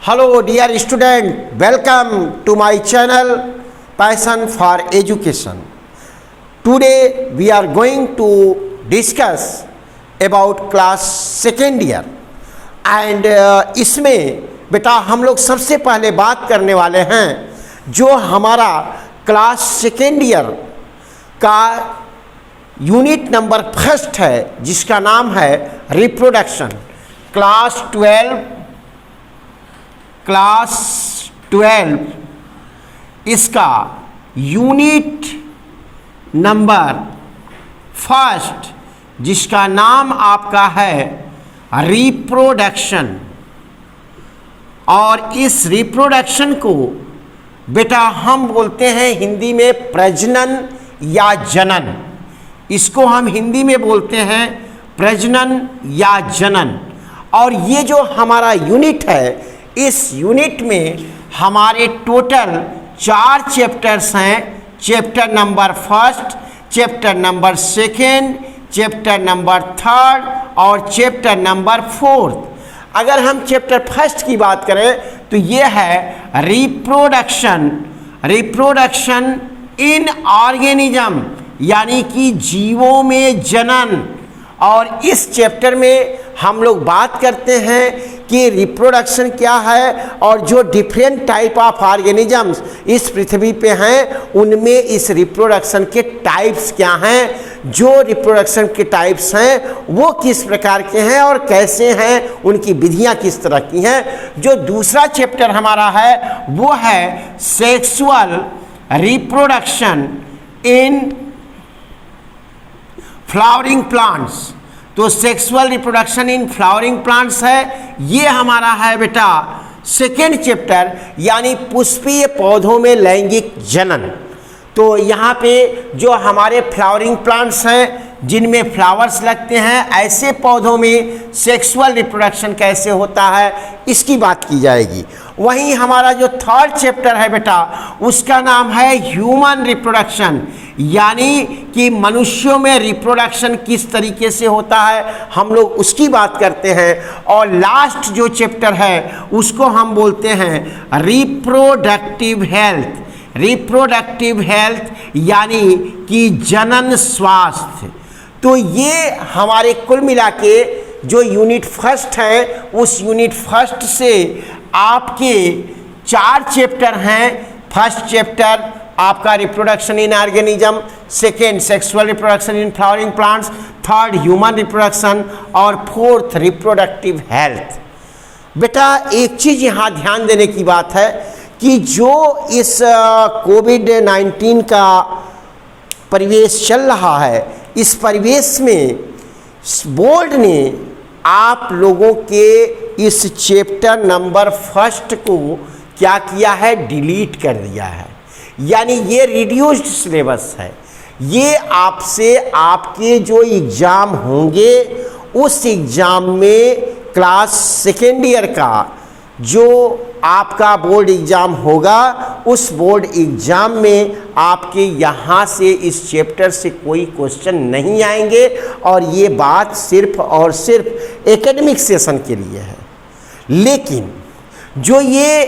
Hello dear student, welcome to my channel Passion for Education. Today we are going to discuss about class second year and इसमें बेटा हम लोग सबसे पहले बात करने वाले हैं जो हमारा क्लास सेकेंड ईयर का यूनिट नंबर फर्स्ट है जिसका नाम है रिप्रोडक्शन। क्लास 12 इसका यूनिट नंबर फर्स्ट जिसका नाम आपका है रिप्रोडक्शन। और इस रिप्रोडक्शन को बेटा हम बोलते हैं हिंदी में प्रजनन या जनन। इसको हम हिंदी में बोलते हैं प्रजनन या जनन। और ये जो हमारा यूनिट है इस यूनिट में हमारे टोटल 4 चैप्टर्स हैं। Chapter number first, chapter number second, chapter number third और चैप्टर नंबर फोर्थ। अगर हम चैप्टर फर्स्ट की बात करें तो ये है रिप्रोडक्शन इन ऑर्गेनिज्म यानी कि जीवों में जनन। और इस चैप्टर में हम लोग बात करते हैं कि रिप्रोडक्शन क्या है और जो डिफरेंट टाइप ऑफ ऑर्गेनिजम्स इस पृथ्वी पे हैं उनमें इस रिप्रोडक्शन के टाइप्स क्या हैं, जो रिप्रोडक्शन के टाइप्स हैं वो किस प्रकार के हैं और कैसे हैं, उनकी विधियां किस तरह की हैं। जो दूसरा चैप्टर हमारा है वो है sexual reproduction in flowering plants. तो sexual reproduction in flowering plants है, ये हमारा है बेटा सेकेंड चैप्टर यानी पुष्पीय पौधों में लैंगिक जनन। तो यहाँ पे जो हमारे फ्लावरिंग प्लांट्स हैं जिनमें फ्लावर्स लगते हैं ऐसे पौधों में सेक्सुअल रिप्रोडक्शन कैसे होता है इसकी बात की जाएगी। वहीं हमारा जो थर्ड चैप्टर है बेटा उसका नाम है ह्यूमन रिप्रोडक्शन यानी कि मनुष्यों में रिप्रोडक्शन किस तरीके से होता है हम लोग उसकी बात करते हैं। और लास्ट जो चैप्टर है उसको हम बोलते हैं रिप्रोडक्टिव हेल्थ यानी कि जनन स्वास्थ्य। तो ये हमारे कुल मिला के जो यूनिट फर्स्ट है उस यूनिट फर्स्ट से आपके 4 चैप्टर हैं। फर्स्ट चैप्टर आपका reproduction in organism, second sexual reproduction in flowering plants, third human reproduction और फोर्थ रिप्रोडक्टिव हेल्थ। बेटा एक चीज़ यहाँ ध्यान देने की बात है कि जो इस कोविड-19 का परिवेश चल रहा है इस परिवेश में बोर्ड ने आप लोगों के इस चैप्टर नंबर फर्स्ट को क्या किया है, डिलीट कर दिया है। यानी ये रिड्यूस्ड सिलेबस है। ये आपसे आपके जो एग्ज़ाम होंगे उस एग्ज़ाम में क्लास सेकेंड ईयर का जो आपका बोर्ड एग्ज़ाम होगा उस बोर्ड एग्ज़ाम में आपके यहाँ से इस चैप्टर से कोई क्वेश्चन नहीं आएंगे। और ये बात सिर्फ और सिर्फ एकेडमिक सेशन के लिए है। लेकिन जो ये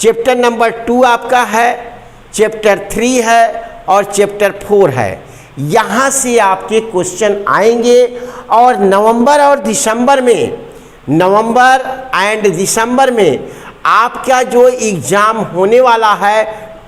चैप्टर नंबर 2 आपका है, चैप्टर 3 है और चैप्टर 4 है, यहाँ से आपके क्वेश्चन आएंगे। और नवंबर एंड दिसंबर में आपका जो एग्ज़ाम होने वाला है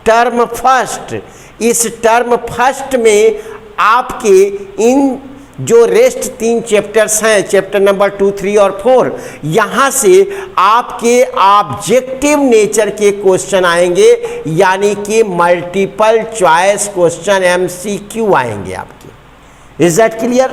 टर्म फर्स्ट, इस टर्म फर्स्ट में आपके इन जो रेस्ट 3 चैप्टर्स हैं चैप्टर नंबर 2, 3 और 4 यहाँ से आपके ऑब्जेक्टिव नेचर के क्वेश्चन आएंगे यानी कि मल्टीपल चॉइस क्वेश्चन MCQ आएंगे आपके। Is that clear?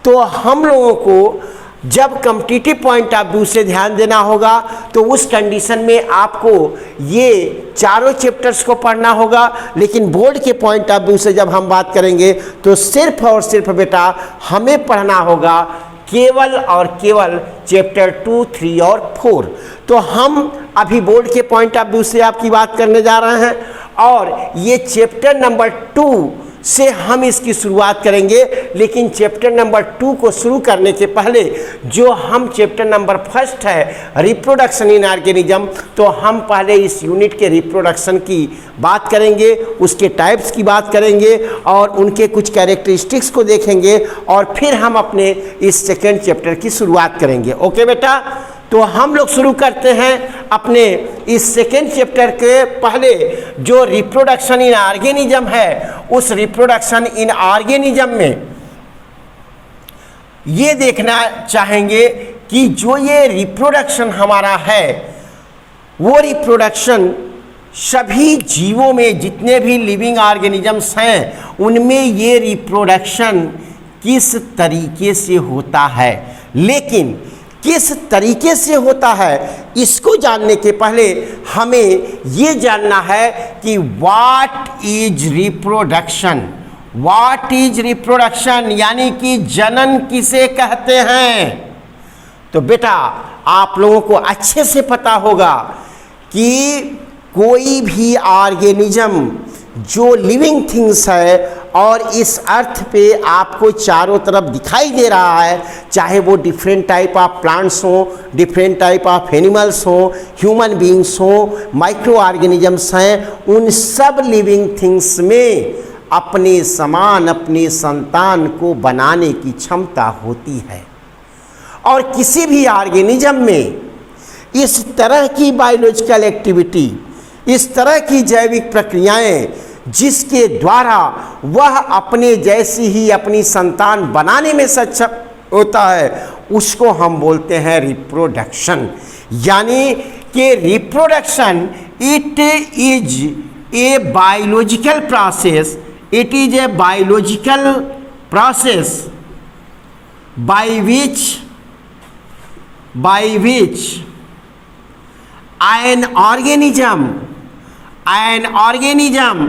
तो हम लोगों को जब कॉम्पिटिटिव पॉइंट ऑफ व्यू से ध्यान देना होगा तो उस कंडीशन में आपको ये चारों चैप्टर्स को पढ़ना होगा। लेकिन बोर्ड के पॉइंट ऑफ व्यू से जब हम बात करेंगे तो सिर्फ और सिर्फ बेटा हमें पढ़ना होगा केवल और केवल चैप्टर 2, 3 और 4। तो हम अभी बोर्ड के पॉइंट ऑफ व्यू से आपकी बात करने जा रहे हैं। और ये चैप्टर नंबर 2 से हम इसकी शुरुआत करेंगे। लेकिन चैप्टर नंबर 2 को शुरू करने के पहले जो हम चैप्टर नंबर 1 है रिप्रोडक्शन इन ऑर्गेनिज्म, तो हम पहले इस यूनिट के रिप्रोडक्शन की बात करेंगे, उसके टाइप्स की बात करेंगे और उनके कुछ कैरेक्टरिस्टिक्स को देखेंगे और फिर हम अपने इस सेकेंड चैप्टर की शुरुआत करेंगे। ओके बेटा, तो हम लोग शुरू करते हैं अपने इस सेकेंड चैप्टर के। पहले जो रिप्रोडक्शन इन ऑर्गेनिज्म है, उस रिप्रोडक्शन इन ऑर्गेनिज्म में ये देखना चाहेंगे कि जो ये रिप्रोडक्शन हमारा है, वो रिप्रोडक्शन सभी जीवों में जितने भी लिविंग ऑर्गेनिजम्स हैं उनमें ये रिप्रोडक्शन किस तरीके से होता है। लेकिन किस तरीके से होता है इसको जानने के पहले हमें ये जानना है कि what is reproduction. What is reproduction यानी कि जनन किसे कहते हैं। तो बेटा आप लोगों को अच्छे से पता होगा कि कोई भी ऑर्गेनिज्म जो लिविंग थिंग्स है और इस अर्थ पे आपको चारों तरफ दिखाई दे रहा है, चाहे वो डिफरेंट टाइप ऑफ प्लांट्स हो, डिफरेंट टाइप ऑफ एनिमल्स हो, ह्यूमन बीइंग्स हो, माइक्रो ऑर्गेनिजम्स हैं, उन सब लिविंग थिंग्स में अपने समान अपने संतान को बनाने की क्षमता होती है। और किसी भी ऑर्गेनिज्म में इस तरह की बायोलॉजिकल एक्टिविटी, इस तरह की जैविक प्रक्रियाएं जिसके द्वारा वह अपने जैसी ही अपनी संतान बनाने में सक्षम होता है, उसको हम बोलते हैं रिप्रोडक्शन। यानी कि reproduction it is a biological process, it is a biological process by which an organism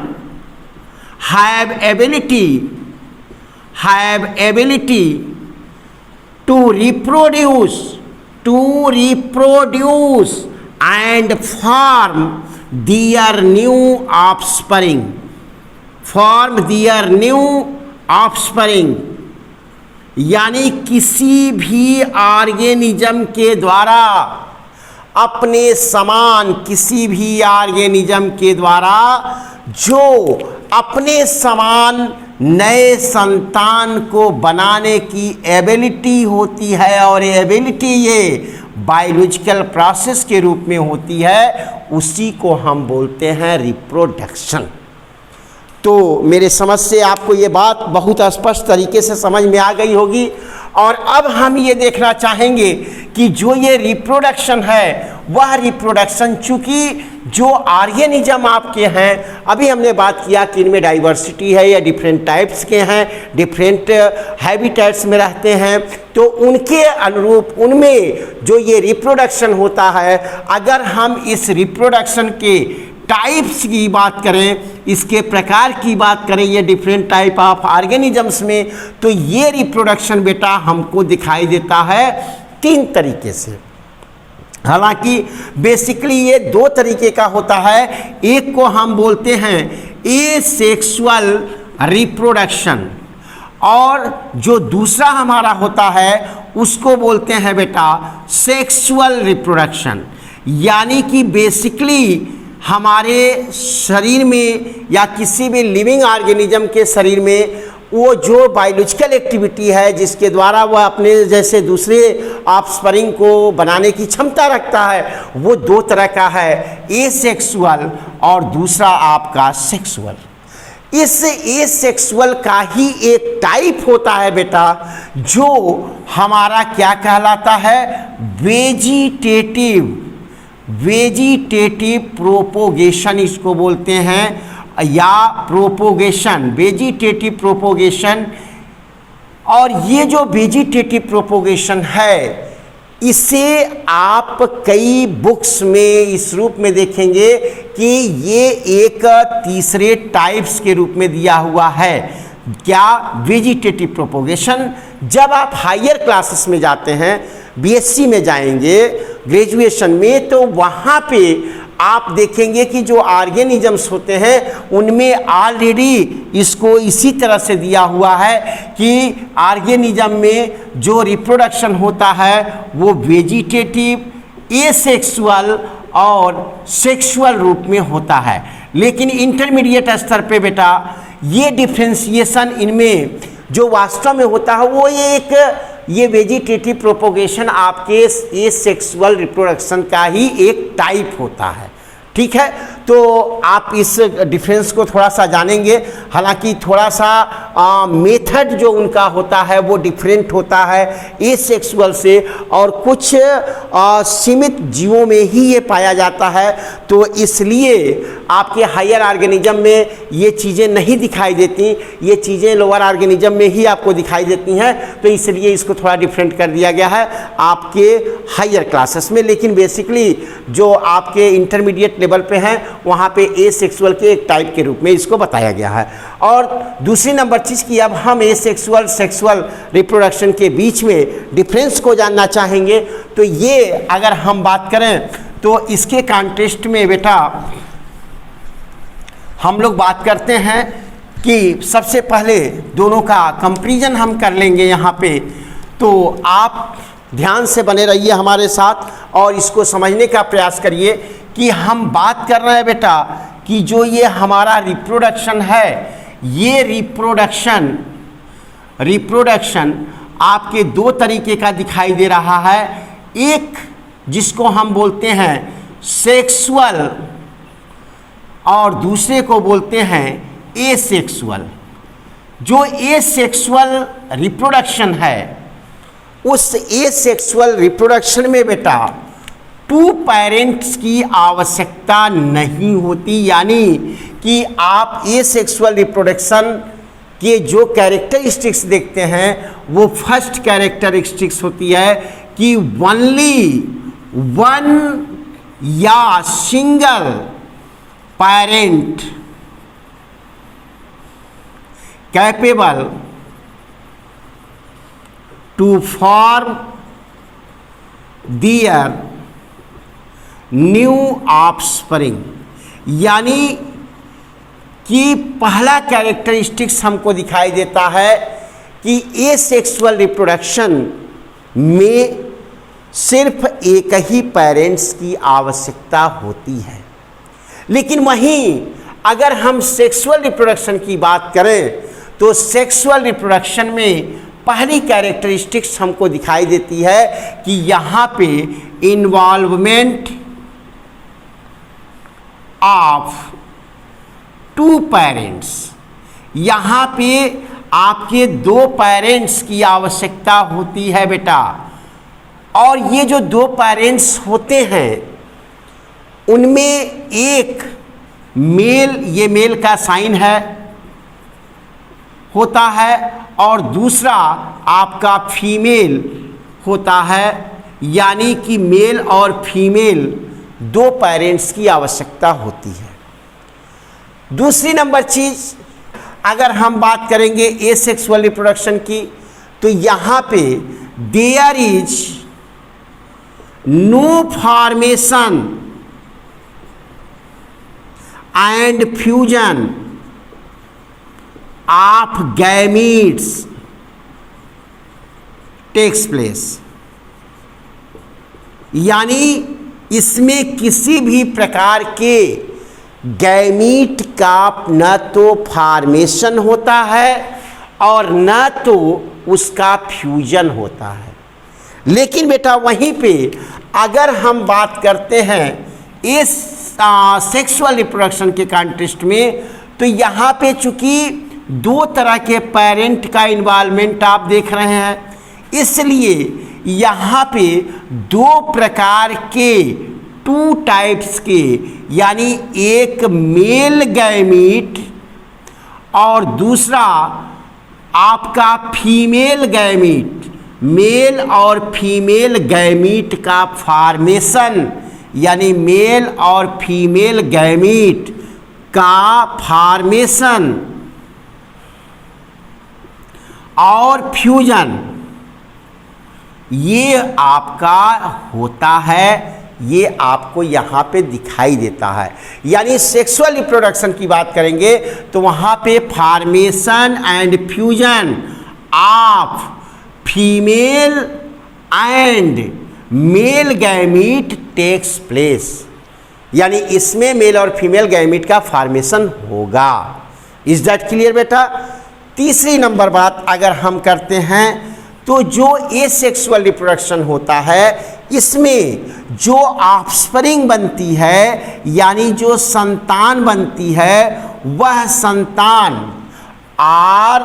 have ability to reproduce and form their new offspring। यानी किसी भी ऑर्गेनिज्म के द्वारा अपने समान किसी भी ऑर्गेनिज्म के द्वारा जो अपने समान नए संतान को बनाने की एबिलिटी होती है, और एबिलिटी ये बायोलॉजिकल प्रोसेस के रूप में होती है, उसी को हम बोलते हैं रिप्रोडक्शन। तो मेरे समझ से आपको ये बात बहुत स्पष्ट तरीके से समझ में आ गई होगी। और अब हम ये देखना चाहेंगे कि जो ये रिप्रोडक्शन है वह रिप्रोडक्शन, चूँकि जो ऑर्गेनिज्म आपके हैं, अभी हमने बात किया कि इनमें डाइवर्सिटी है या डिफरेंट टाइप्स के हैं, डिफरेंट हैबिटेट्स में रहते हैं, तो उनके अनुरूप उनमें जो ये रिप्रोडक्शन होता है, अगर हम इस रिप्रोडक्शन के टाइप्स की बात करें, इसके प्रकार की बात करें, ये डिफरेंट टाइप ऑफ ऑर्गेनिजम्स में, तो ये रिप्रोडक्शन बेटा हमको दिखाई देता है 3 तरीके से। हालांकि बेसिकली ये 2 तरीके का होता है। एक को हम बोलते हैं एसेक्सुअल रिप्रोडक्शन, और जो दूसरा हमारा होता है उसको बोलते हैं बेटा सेक्सुअल रिप्रोडक्शन। यानी कि बेसिकली हमारे शरीर में या किसी भी लिविंग ऑर्गेनिज्म के शरीर में वो जो बायोलॉजिकल एक्टिविटी है जिसके द्वारा वह अपने जैसे दूसरे ऑफस्प्रिंग को बनाने की क्षमता रखता है, वो 2 तरह का है, एसेक्सुअल और दूसरा आपका सेक्सुअल। इस एसेक्सुअल का ही एक टाइप होता है बेटा जो हमारा क्या कहलाता है, वेजिटेटिव प्रोपोगेशन इसको बोलते हैं, या प्रोपोगेशन, वेजिटेटिव प्रोपोगेशन। और ये जो वेजिटेटिव प्रोपोगेशन है इसे आप कई बुक्स में इस रूप में देखेंगे कि ये एक तीसरे टाइप्स के रूप में दिया हुआ है। क्या? Vegetative propagation. जब आप हायर क्लासेस में जाते हैं, बीएससी में जाएंगे, ग्रेजुएशन में, तो वहाँ पे आप देखेंगे कि जो ऑर्गेनिजम्स होते हैं उनमें ऑलरेडी इसको इसी तरह से दिया हुआ है कि ऑर्गेनिज्म में जो रिप्रोडक्शन होता है वो वेजिटेटिव, एसेक्सुअल और सेक्सुअल रूप में होता है। लेकिन इंटरमीडिएट स्तर पे बेटा ये डिफ्रेंसिएशन इनमें जो वास्तव में होता है वो ये वेजिटेटिव प्रोपोगेशन आपके एसेक्सुअल रिप्रोडक्शन का ही एक टाइप होता है। ठीक है, तो आप इस डिफरेंस को थोड़ा सा जानेंगे। हालांकि थोड़ा सा मेथड जो उनका होता है वो डिफरेंट होता है एसेक्सुअल से, और कुछ सीमित जीवों में ही ये पाया जाता है। तो इसलिए आपके हायर ऑर्गेनिज्म में ये चीज़ें नहीं दिखाई देती, ये चीज़ें लोअर ऑर्गेनिज्म में ही आपको दिखाई देती हैं। तो इसलिए इसको थोड़ा डिफरेंट कर दिया गया है आपके हायर क्लासेस में। लेकिन बेसिकली जो आपके इंटरमीडिएट लेवल पे हैं वहाँ पे एसेक्सुअल के एक टाइप के रूप में इसको बताया गया है। और दूसरी नंबर चीज़ कि अब हम एसेक्सुअल सेक्सुअल रिप्रोडक्शन के बीच में डिफरेंस को जानना चाहेंगे। तो ये अगर हम बात करें तो इसके कॉन्टेक्स्ट में बेटा हम लोग बात करते हैं कि सबसे पहले दोनों का कंपैरिजन हम कर लेंगे यहाँ पे। तो आप ध्यान से बने रहिए हमारे साथ और इसको समझने का प्रयास करिए कि हम बात कर रहे हैं बेटा कि जो ये हमारा रिप्रोडक्शन है, ये रिप्रोडक्शन आपके दो तरीके का दिखाई दे रहा है। एक जिसको हम बोलते हैं सेक्सुअल और दूसरे को बोलते हैं एसेक्सुअल। जो एसेक्सुअल रिप्रोडक्शन है उस एसेक्सुअल रिप्रोडक्शन में बेटा टू पेरेंट्स की आवश्यकता नहीं होती, यानी कि आप एसेक्सुअल रिप्रोडक्शन के जो कैरेक्टरिस्टिक्स देखते हैं वो फर्स्ट कैरेक्टरिस्टिक्स होती है कि ओनली वन या single parent capable to form their new offspring, यानी कि पहला कैरेक्टरिस्टिक्स हमको दिखाई देता है कि एसेक्सुअल रिप्रोडक्शन में सिर्फ एक ही पेरेंट्स की आवश्यकता होती है। लेकिन वहीं अगर हम सेक्सुअल रिप्रोडक्शन की बात करें तो सेक्सुअल रिप्रोडक्शन में पहली कैरेक्टरिस्टिक्स हमको दिखाई देती है कि यहाँ पे इन्वॉल्वमेंट ऑफ टू पेरेंट्स, यहाँ पे आपके दो पेरेंट्स की आवश्यकता होती है बेटा। और ये जो दो पेरेंट्स होते हैं उनमें एक मेल, ये मेल का साइन है होता है, और दूसरा आपका फीमेल होता है, यानी कि मेल और फीमेल दो पेरेंट्स की आवश्यकता होती है। दूसरी नंबर चीज़ अगर हम बात करेंगे एसेक्सुअल रिप्रोडक्शन की, तो यहाँ पे there is no formation and fusion of gametes takes place, यानी इसमें किसी भी प्रकार के गैमीट का न तो फॉर्मेशन होता है और न तो उसका फ्यूजन होता है। लेकिन बेटा वहीं पे अगर हम बात करते हैं इस सेक्सुअल रिप्रोडक्शन के कॉन्टेक्स्ट में, तो यहाँ पे चूंकि दो तरह के पेरेंट का इन्वॉल्वमेंट आप देख रहे हैं, इसलिए यहाँ पे दो प्रकार के टू टाइप्स के, यानी एक मेल गैमीट और दूसरा आपका फीमेल गैमीट, मेल और फीमेल गैमीट का फॉर्मेशन, यानी मेल और फीमेल गैमीट का फॉर्मेशन और फ्यूजन ये आपका होता है ये आपको यहाँ पे दिखाई देता है। यानी सेक्सुअल रिप्रोडक्शन की बात करेंगे तो वहाँ पे formation and fusion of female and male gamete takes place, यानी इसमें मेल और फीमेल गैमीट का फॉर्मेशन होगा। इज दैट क्लियर बेटा? तीसरी नंबर बात अगर हम करते हैं तो जो एसेक्सुअल रिप्रोडक्शन होता है इसमें जो ऑफस्प्रिंग बनती है यानी जो संतान बनती है वह संतान are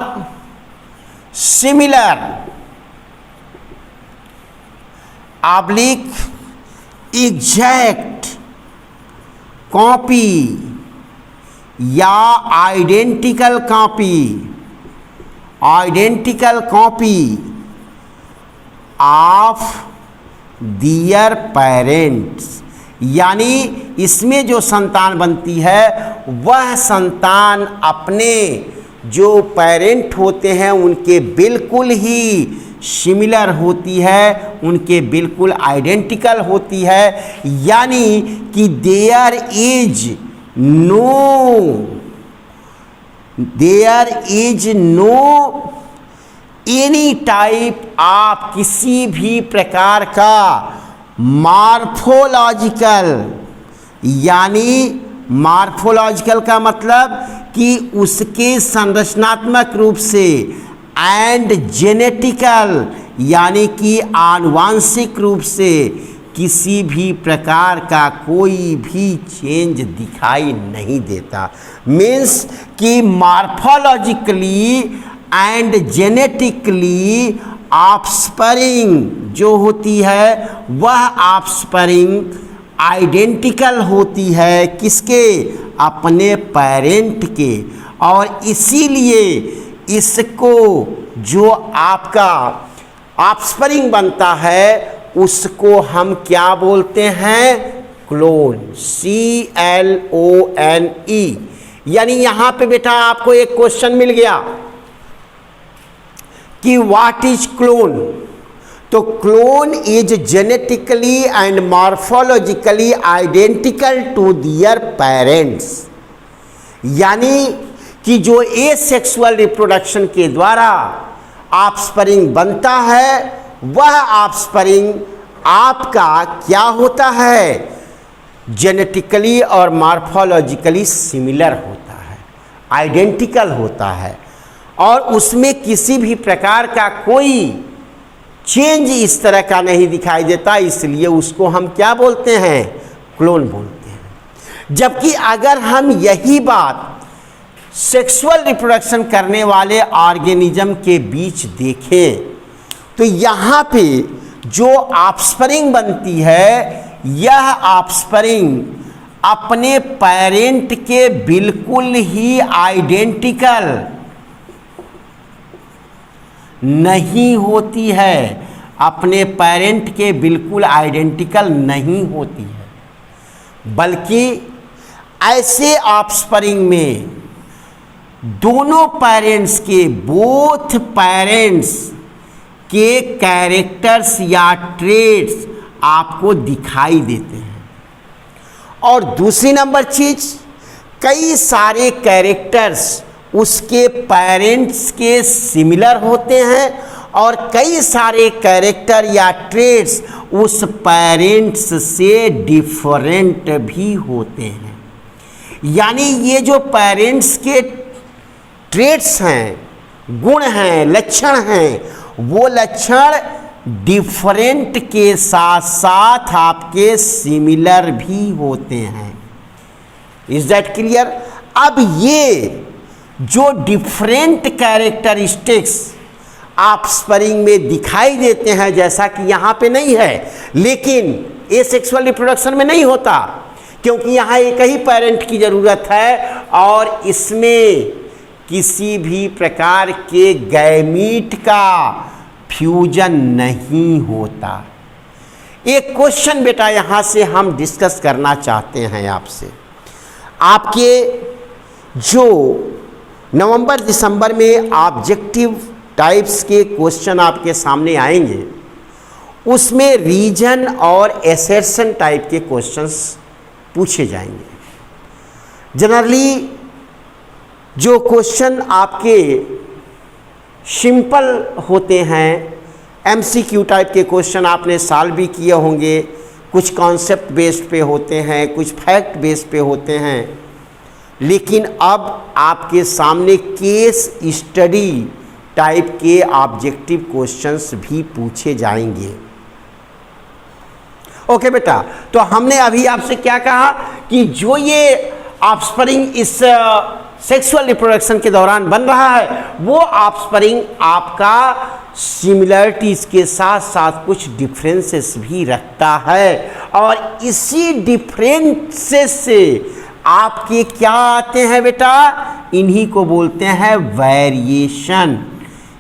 similar oblique exact copy या identical copy of their parents, यानी इसमें जो संतान बनती है वह संतान अपने जो पेरेंट होते हैं उनके बिल्कुल ही सिमिलर होती है, उनके बिल्कुल आइडेंटिकल होती है, यानी कि there is no any type of किसी भी प्रकार का मॉर्फोलॉजिकल, यानी मॉर्फोलॉजिकल का मतलब कि उसके संरचनात्मक रूप से एंड जेनेटिकल यानी कि आनुवांशिक रूप से किसी भी प्रकार का कोई भी चेंज दिखाई नहीं देता। मीन्स कि मॉर्फोलॉजिकली एंड जेनेटिकली ऑफस्प्रिंग जो होती है वह ऑफस्प्रिंग आइडेंटिकल होती है किसके? अपने पेरेंट के, और इसीलिए इसको जो आपका ऑफस्प्रिंग बनता है उसको हम क्या बोलते हैं? Clone, CLONE। यानी यहाँ पे बेटा आपको एक क्वेश्चन मिल गया कि व्हाट इज क्लोन, तो clone is genetically and morphologically identical to their parents, यानी कि जो एसेक्सुअल रिप्रोडक्शन के द्वारा ऑफस्प्रिंग बनता है वह ऑफस्प्रिंग आपका क्या होता है? जेनेटिकली और मॉर्फोलॉजिकली सिमिलर होता है, आइडेंटिकल होता है, और उसमें किसी भी प्रकार का कोई चेंज इस तरह का नहीं दिखाई देता, इसलिए उसको हम क्या बोलते हैं? क्लोन बोलते हैं। जबकि अगर हम यही बात सेक्सुअल रिप्रोडक्शन करने वाले ऑर्गेनिज्म के बीच देखें तो यहाँ पे जो ऑफस्प्रिंग बनती है यह ऑफस्प्रिंग अपने पेरेंट के बिल्कुल ही आइडेंटिकल नहीं होती है, अपने पेरेंट के बिल्कुल आइडेंटिकल नहीं होती है, बल्कि ऐसे ऑफस्प्रिंग में दोनों पेरेंट्स के बोथ पेरेंट्स के कैरेक्टर्स या ट्रेट्स आपको दिखाई देते हैं। और दूसरी नंबर चीज, कई सारे कैरेक्टर्स उसके पेरेंट्स के सिमिलर होते हैं और कई सारे कैरेक्टर या ट्रेट्स उस पेरेंट्स से डिफरेंट भी होते हैं। यानी ये जो पेरेंट्स के ट्रेट्स हैं, गुण हैं, लक्षण हैं, वो लक्षण डिफरेंट के साथ साथ आपके सिमिलर भी होते हैं। Is that clear? अब ये जो डिफरेंट कैरेक्टरिस्टिक्स ऑफस्प्रिंग में दिखाई देते हैं, जैसा कि यहाँ पे नहीं है, लेकिन एसेक्सुअल रिप्रोडक्शन में नहीं होता, क्योंकि यहाँ एक ही पेरेंट की ज़रूरत है और इसमें किसी भी प्रकार के गैमीट का फ्यूजन नहीं होता। एक क्वेश्चन बेटा यहाँ से हम डिस्कस करना चाहते हैं आपसे। आपके जो नवंबर दिसंबर में ऑब्जेक्टिव टाइप्स के क्वेश्चन आपके सामने आएंगे उसमें रीजन और एसेर्शन टाइप के क्वेश्चंस पूछे जाएंगे। जनरली जो क्वेश्चन आपके सिंपल होते हैं, एमसीक्यू टाइप के क्वेश्चन आपने सॉल्व भी किए होंगे, कुछ कॉन्सेप्ट बेस्ड पे होते हैं, कुछ फैक्ट बेस्ड पे होते हैं, लेकिन अब आपके सामने केस स्टडी टाइप के ऑब्जेक्टिव क्वेश्चंस भी पूछे जाएंगे। ओके बेटा, तो हमने अभी आपसे क्या कहा कि जो ये ऑफस्प्रिंग इस सेक्सुअल रिप्रोडक्शन के दौरान बन रहा है, वो ऑफस्प्रिंग आपका सिमिलरिटीज के साथ साथ कुछ डिफरेंसेस भी रखता है, और इसी डिफरेंसेस से आपके क्या आते हैं बेटा, इन्हीं को बोलते हैं वेरिएशन।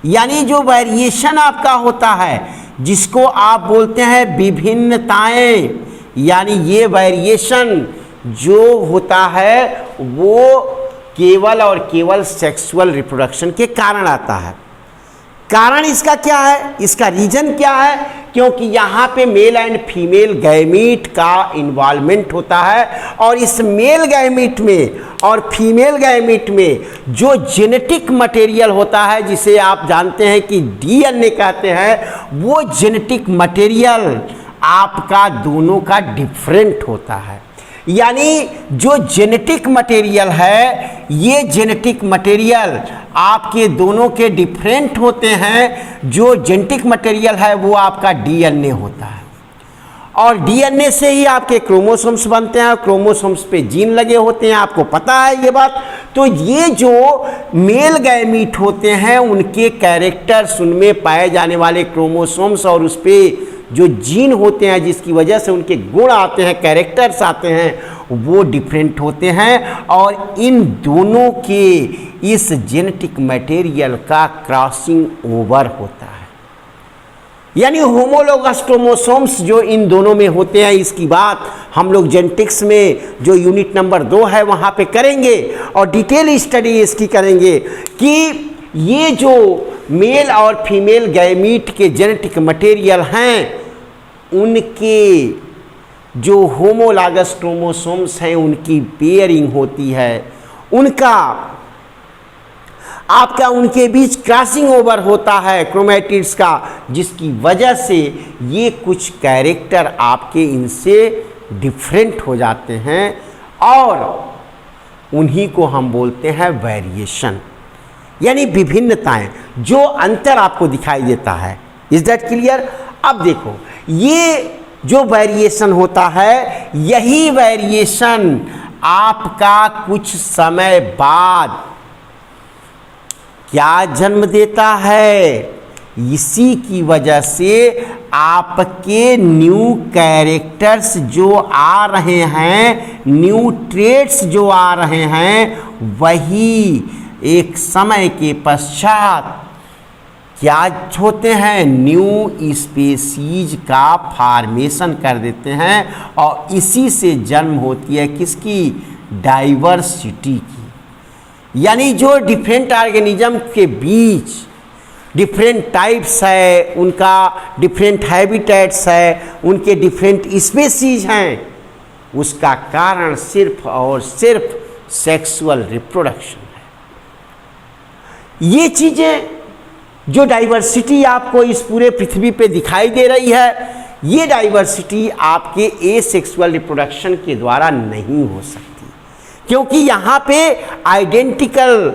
यानी जो वेरिएशन आपका होता है, जिसको आप बोलते हैं विभिन्नताएं, यानी ये वेरिएशन जो होता है वो केवल और केवल सेक्सुअल रिप्रोडक्शन के कारण आता है। कारण इसका क्या है, इसका रीजन क्या है, क्योंकि यहाँ पे मेल एंड फीमेल गैमीट का इन्वॉल्वमेंट होता है, और इस मेल गैमीट में और फीमेल गैमीट में जो जेनेटिक मटेरियल होता है, जिसे आप जानते हैं कि डीएनए कहते हैं, वो जेनेटिक मटेरियल आपका दोनों का डिफरेंट होता है। यानी जो जेनेटिक मटेरियल है, ये जेनेटिक मटेरियल आपके दोनों के डिफरेंट होते हैं। जो जेनेटिक मटेरियल है वो आपका डीएनए होता है, और डीएनए से ही आपके क्रोमोसोम्स बनते हैं, और क्रोमोसोम्स पे जीन लगे होते हैं, आपको पता है ये बात। तो ये जो मेल गैमीट होते हैं, उनके कैरेक्टर्स, उनमें पाए जाने वाले क्रोमोसोम्स और उस पर जो जीन होते हैं, जिसकी वजह से उनके गुण आते हैं, कैरेक्टर्स आते हैं, वो डिफरेंट होते हैं, और इन दोनों के इस जेनेटिक मटेरियल का क्रॉसिंग ओवर होता है। यानी होमोलोगस क्रोमोसोम्स जो इन दोनों में होते हैं, इसकी बात हम लोग जेनेटिक्स में जो यूनिट नंबर 2 है वहाँ पे करेंगे, और डिटेल स्टडी इसकी करेंगे कि ये जो मेल और फीमेल गैमीट के जेनेटिक मटेरियल हैं, उनके जो होमोलॉगस क्रोमोसोम्स हैं, उनकी पेयरिंग होती है, उनका आपका उनके बीच क्रॉसिंग ओवर होता है क्रोमैटिड्स का, जिसकी वजह से ये कुछ कैरेक्टर आपके इनसे डिफरेंट हो जाते हैं, और उन्हीं को हम बोलते हैं वेरिएशन, यानी विभिन्नताएं, जो अंतर आपको दिखाई देता है। Is that clear? अब देखो, ये जो वेरिएशन होता है, यही वेरिएशन आपका कुछ समय बाद क्या जन्म देता है, इसी की वजह से आपके न्यू कैरेक्टर्स जो आ रहे हैं, न्यू ट्रेट्स जो आ रहे हैं, वही एक समय के पश्चात क्या होते हैं, न्यू स्पीसीज का फॉर्मेशन कर देते हैं, और इसी से जन्म होती है किसकी, डाइवर्सिटी की। यानी जो डिफरेंट ऑर्गेनिज्म के बीच डिफरेंट टाइप्स है, उनका डिफरेंट हैबिटेट्स है, उनके डिफरेंट स्पीसीज हैं, उसका कारण सिर्फ और सिर्फ सेक्सुअल रिप्रोडक्शन है। ये चीज़ें जो डाइवर्सिटी आपको इस पूरे पृथ्वी पे दिखाई दे रही है, ये डाइवर्सिटी आपके एसेक्सुअल रिप्रोडक्शन के द्वारा नहीं हो सकती, क्योंकि यहाँ पे आइडेंटिकल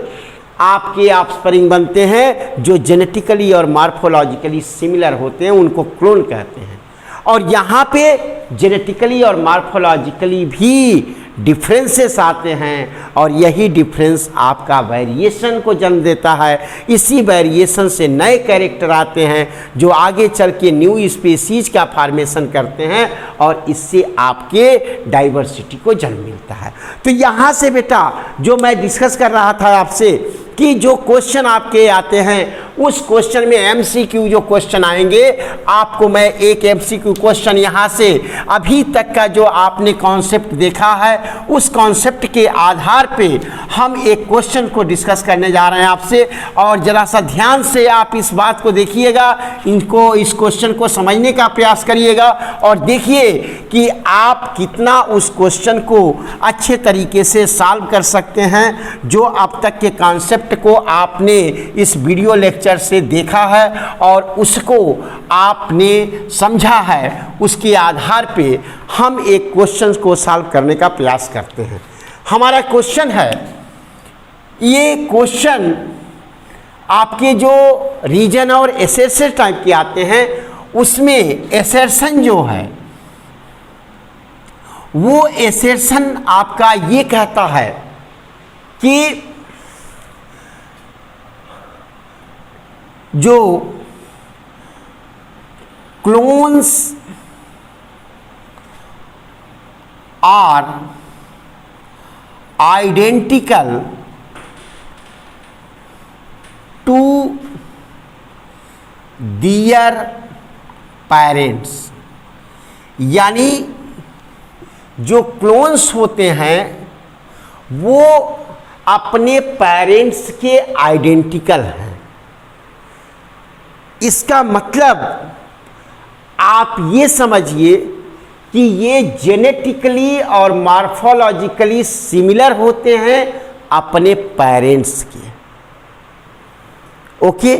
आपके ऑफस्प्रिंग बनते हैं जो जेनेटिकली और मॉर्फोलॉजिकली सिमिलर होते हैं, उनको क्लोन कहते हैं। और यहाँ पे जेनेटिकली और मॉर्फोलॉजिकली भी डिफरेंसेस आते हैं, और यही डिफरेंस आपका वेरिएशन को जन्म देता है। इसी वेरिएशन से नए कैरेक्टर आते हैं जो आगे चल के न्यू स्पीसीज का फॉर्मेशन करते हैं, और इससे आपके डाइवर्सिटी को जन्म मिलता है। तो यहाँ से बेटा जो मैं डिस्कस कर रहा था आपसे कि जो क्वेश्चन आपके आते हैं उस क्वेश्चन में एमसीक्यू जो क्वेश्चन आएंगे, आपको मैं एक एमसीक्यू क्वेश्चन यहाँ से अभी तक का जो आपने कॉन्सेप्ट देखा है उस कॉन्सेप्ट के आधार पे हम एक क्वेश्चन को डिस्कस करने जा रहे हैं आपसे। और जरा सा ध्यान से आप इस बात को देखिएगा, इस क्वेश्चन को समझने का प्रयास करिएगा और देखिए कि आप कितना उस क्वेश्चन को अच्छे तरीके से सॉल्व कर सकते हैं। जो अब तक के कॉन्सेप्ट को आपने इस वीडियो लेक्चर से देखा है और उसको आपने समझा है, उसके आधार पे हम एक क्वेश्चन को सॉल्व करने का प्रयास करते हैं। हमारा क्वेश्चन है, ये क्वेश्चन आपके जो रीजन और एसेशन टाइप के आते हैं उसमें एसेशन जो है वो एसेशन आपका ये कहता है कि जो clones are identical to their parents, यानी जो क्लोन्स होते हैं वो अपने पेरेंट्स के आइडेंटिकल हैं। इसका मतलब आप ये समझिए कि ये जेनेटिकली और मॉर्फोलॉजिकली सिमिलर होते हैं अपने पेरेंट्स के। ओके,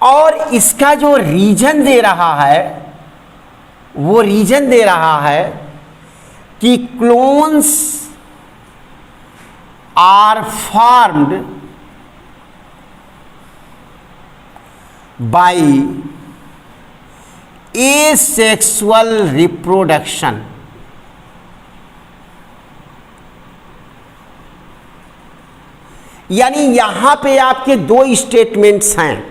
और इसका जो रीजन दे रहा है वो रीजन दे रहा है कि clones are formed by asexual reproduction. यानी यहां पे आपके दो स्टेटमेंट्स हैं।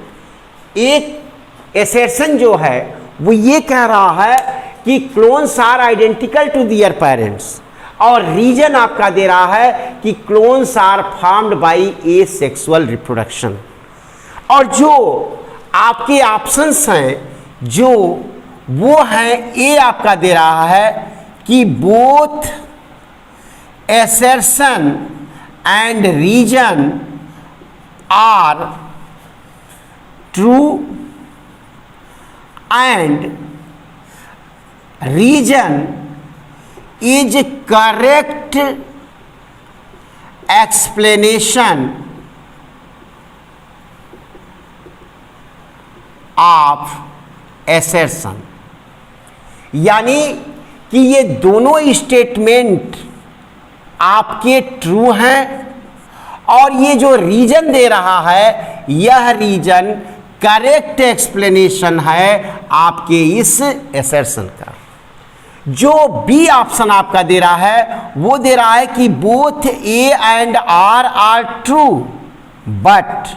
एक एसेशन जो है वो ये कह रहा है कि clones are identical to their parents, और रीजन आपका दे रहा है कि clones are formed by asexual reproduction. और जो आपके ऑप्शंस हैं जो वो है, ए आपका दे रहा है कि both assertion and reason are true and reason is correct explanation of assertion. यानी कि ये दोनों स्टेटमेंट आपके ट्रू हैं और ये जो रीजन दे रहा है यह रीजन करेक्ट एक्सप्लेनेशन है आपके इस एसेर्शन का। जो बी ऑप्शन आपका दे रहा है वो दे रहा है कि both A and R true but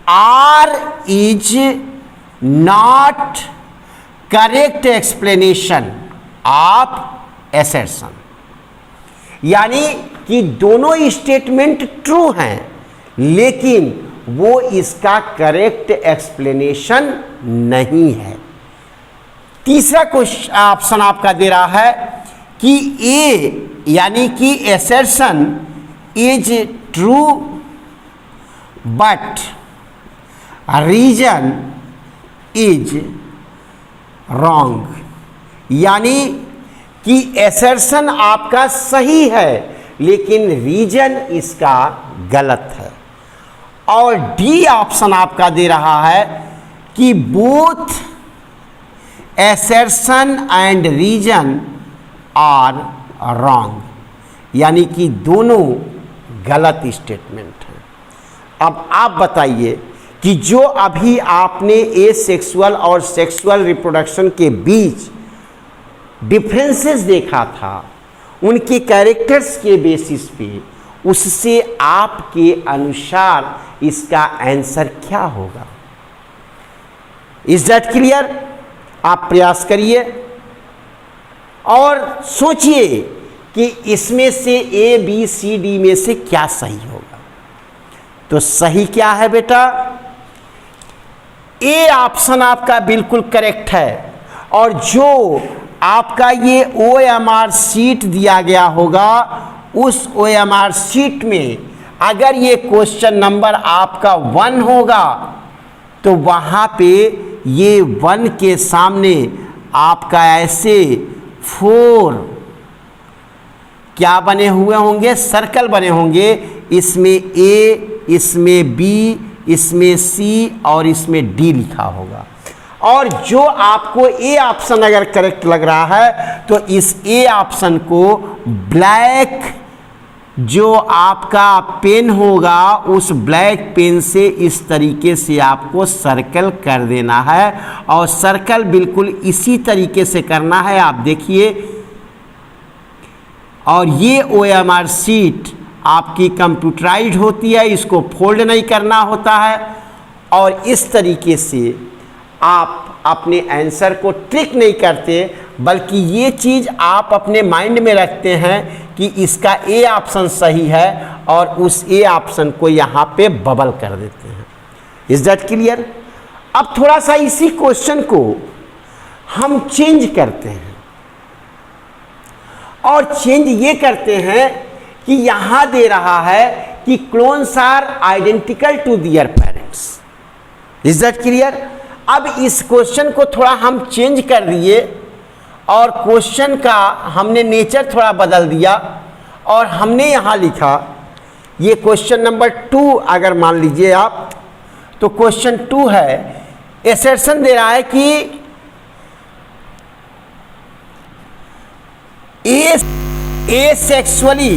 R is not correct explanation of assertion. यानी कि दोनों स्टेटमेंट ट्रू हैं लेकिन वो इसका करेक्ट एक्सप्लेनेशन नहीं है। तीसरा क्वेश्चन ऑप्शन आपका दे रहा है कि ए यानी कि assertion is true but reason is wrong. यानी कि एसेर्शन आपका सही है लेकिन रीजन इसका गलत है। और डी ऑप्शन आपका दे रहा है कि both assertion and reason are wrong, यानी कि दोनों गलत स्टेटमेंट हैं। अब आप बताइए कि जो अभी आपने एसेक्सुअल और सेक्सुअल रिप्रोडक्शन के बीच डिफरेंसेस देखा था उनके कैरेक्टर्स के बेसिस पे, उससे आपके अनुसार इसका आंसर क्या होगा? Is that clear? आप प्रयास करिए और सोचिए कि इसमें से ए बी सी डी में से क्या सही होगा। तो सही क्या है बेटा? ए ऑप्शन आपका बिल्कुल करेक्ट है। और जो आपका ये OMR शीट दिया गया होगा, उस OMR शीट में अगर ये क्वेश्चन नंबर आपका 1 होगा तो वहाँ पे ये 1 के सामने आपका ऐसे 4 क्या बने हुए होंगे? सर्कल बने होंगे। इसमें A, इसमें B, इसमें C और इसमें D लिखा होगा। और जो आपको A ऑप्शन अगर करेक्ट लग रहा है तो इस A ऑप्शन को ब्लैक जो आपका पेन होगा उस ब्लैक पेन से इस तरीके से आपको सर्कल कर देना है। और सर्कल बिल्कुल इसी तरीके से करना है, आप देखिए। और ये OMR शीट आपकी कंप्यूटराइज्ड होती है, इसको फोल्ड नहीं करना होता है। और इस तरीके से आप अपने आंसर को ट्रिक नहीं करते, बल्कि ये चीज़ आप अपने माइंड में रखते हैं कि इसका A ऑप्शन सही है और उस A ऑप्शन को यहाँ पे बबल कर देते हैं। Is that clear? अब थोड़ा सा इसी क्वेश्चन को हम चेंज करते हैं, और चेंज ये करते हैं कि यहाँ दे रहा है कि clones are identical to their parents. Is that clear? अब इस क्वेश्चन को थोड़ा हम चेंज कर दिए और क्वेश्चन का हमने नेचर थोड़ा बदल दिया, और हमने यहाँ लिखा, ये क्वेश्चन नंबर 2 अगर मान लीजिए आप, तो क्वेश्चन 2 है, एसर्शन दे रहा है कि एसेक्सुअली,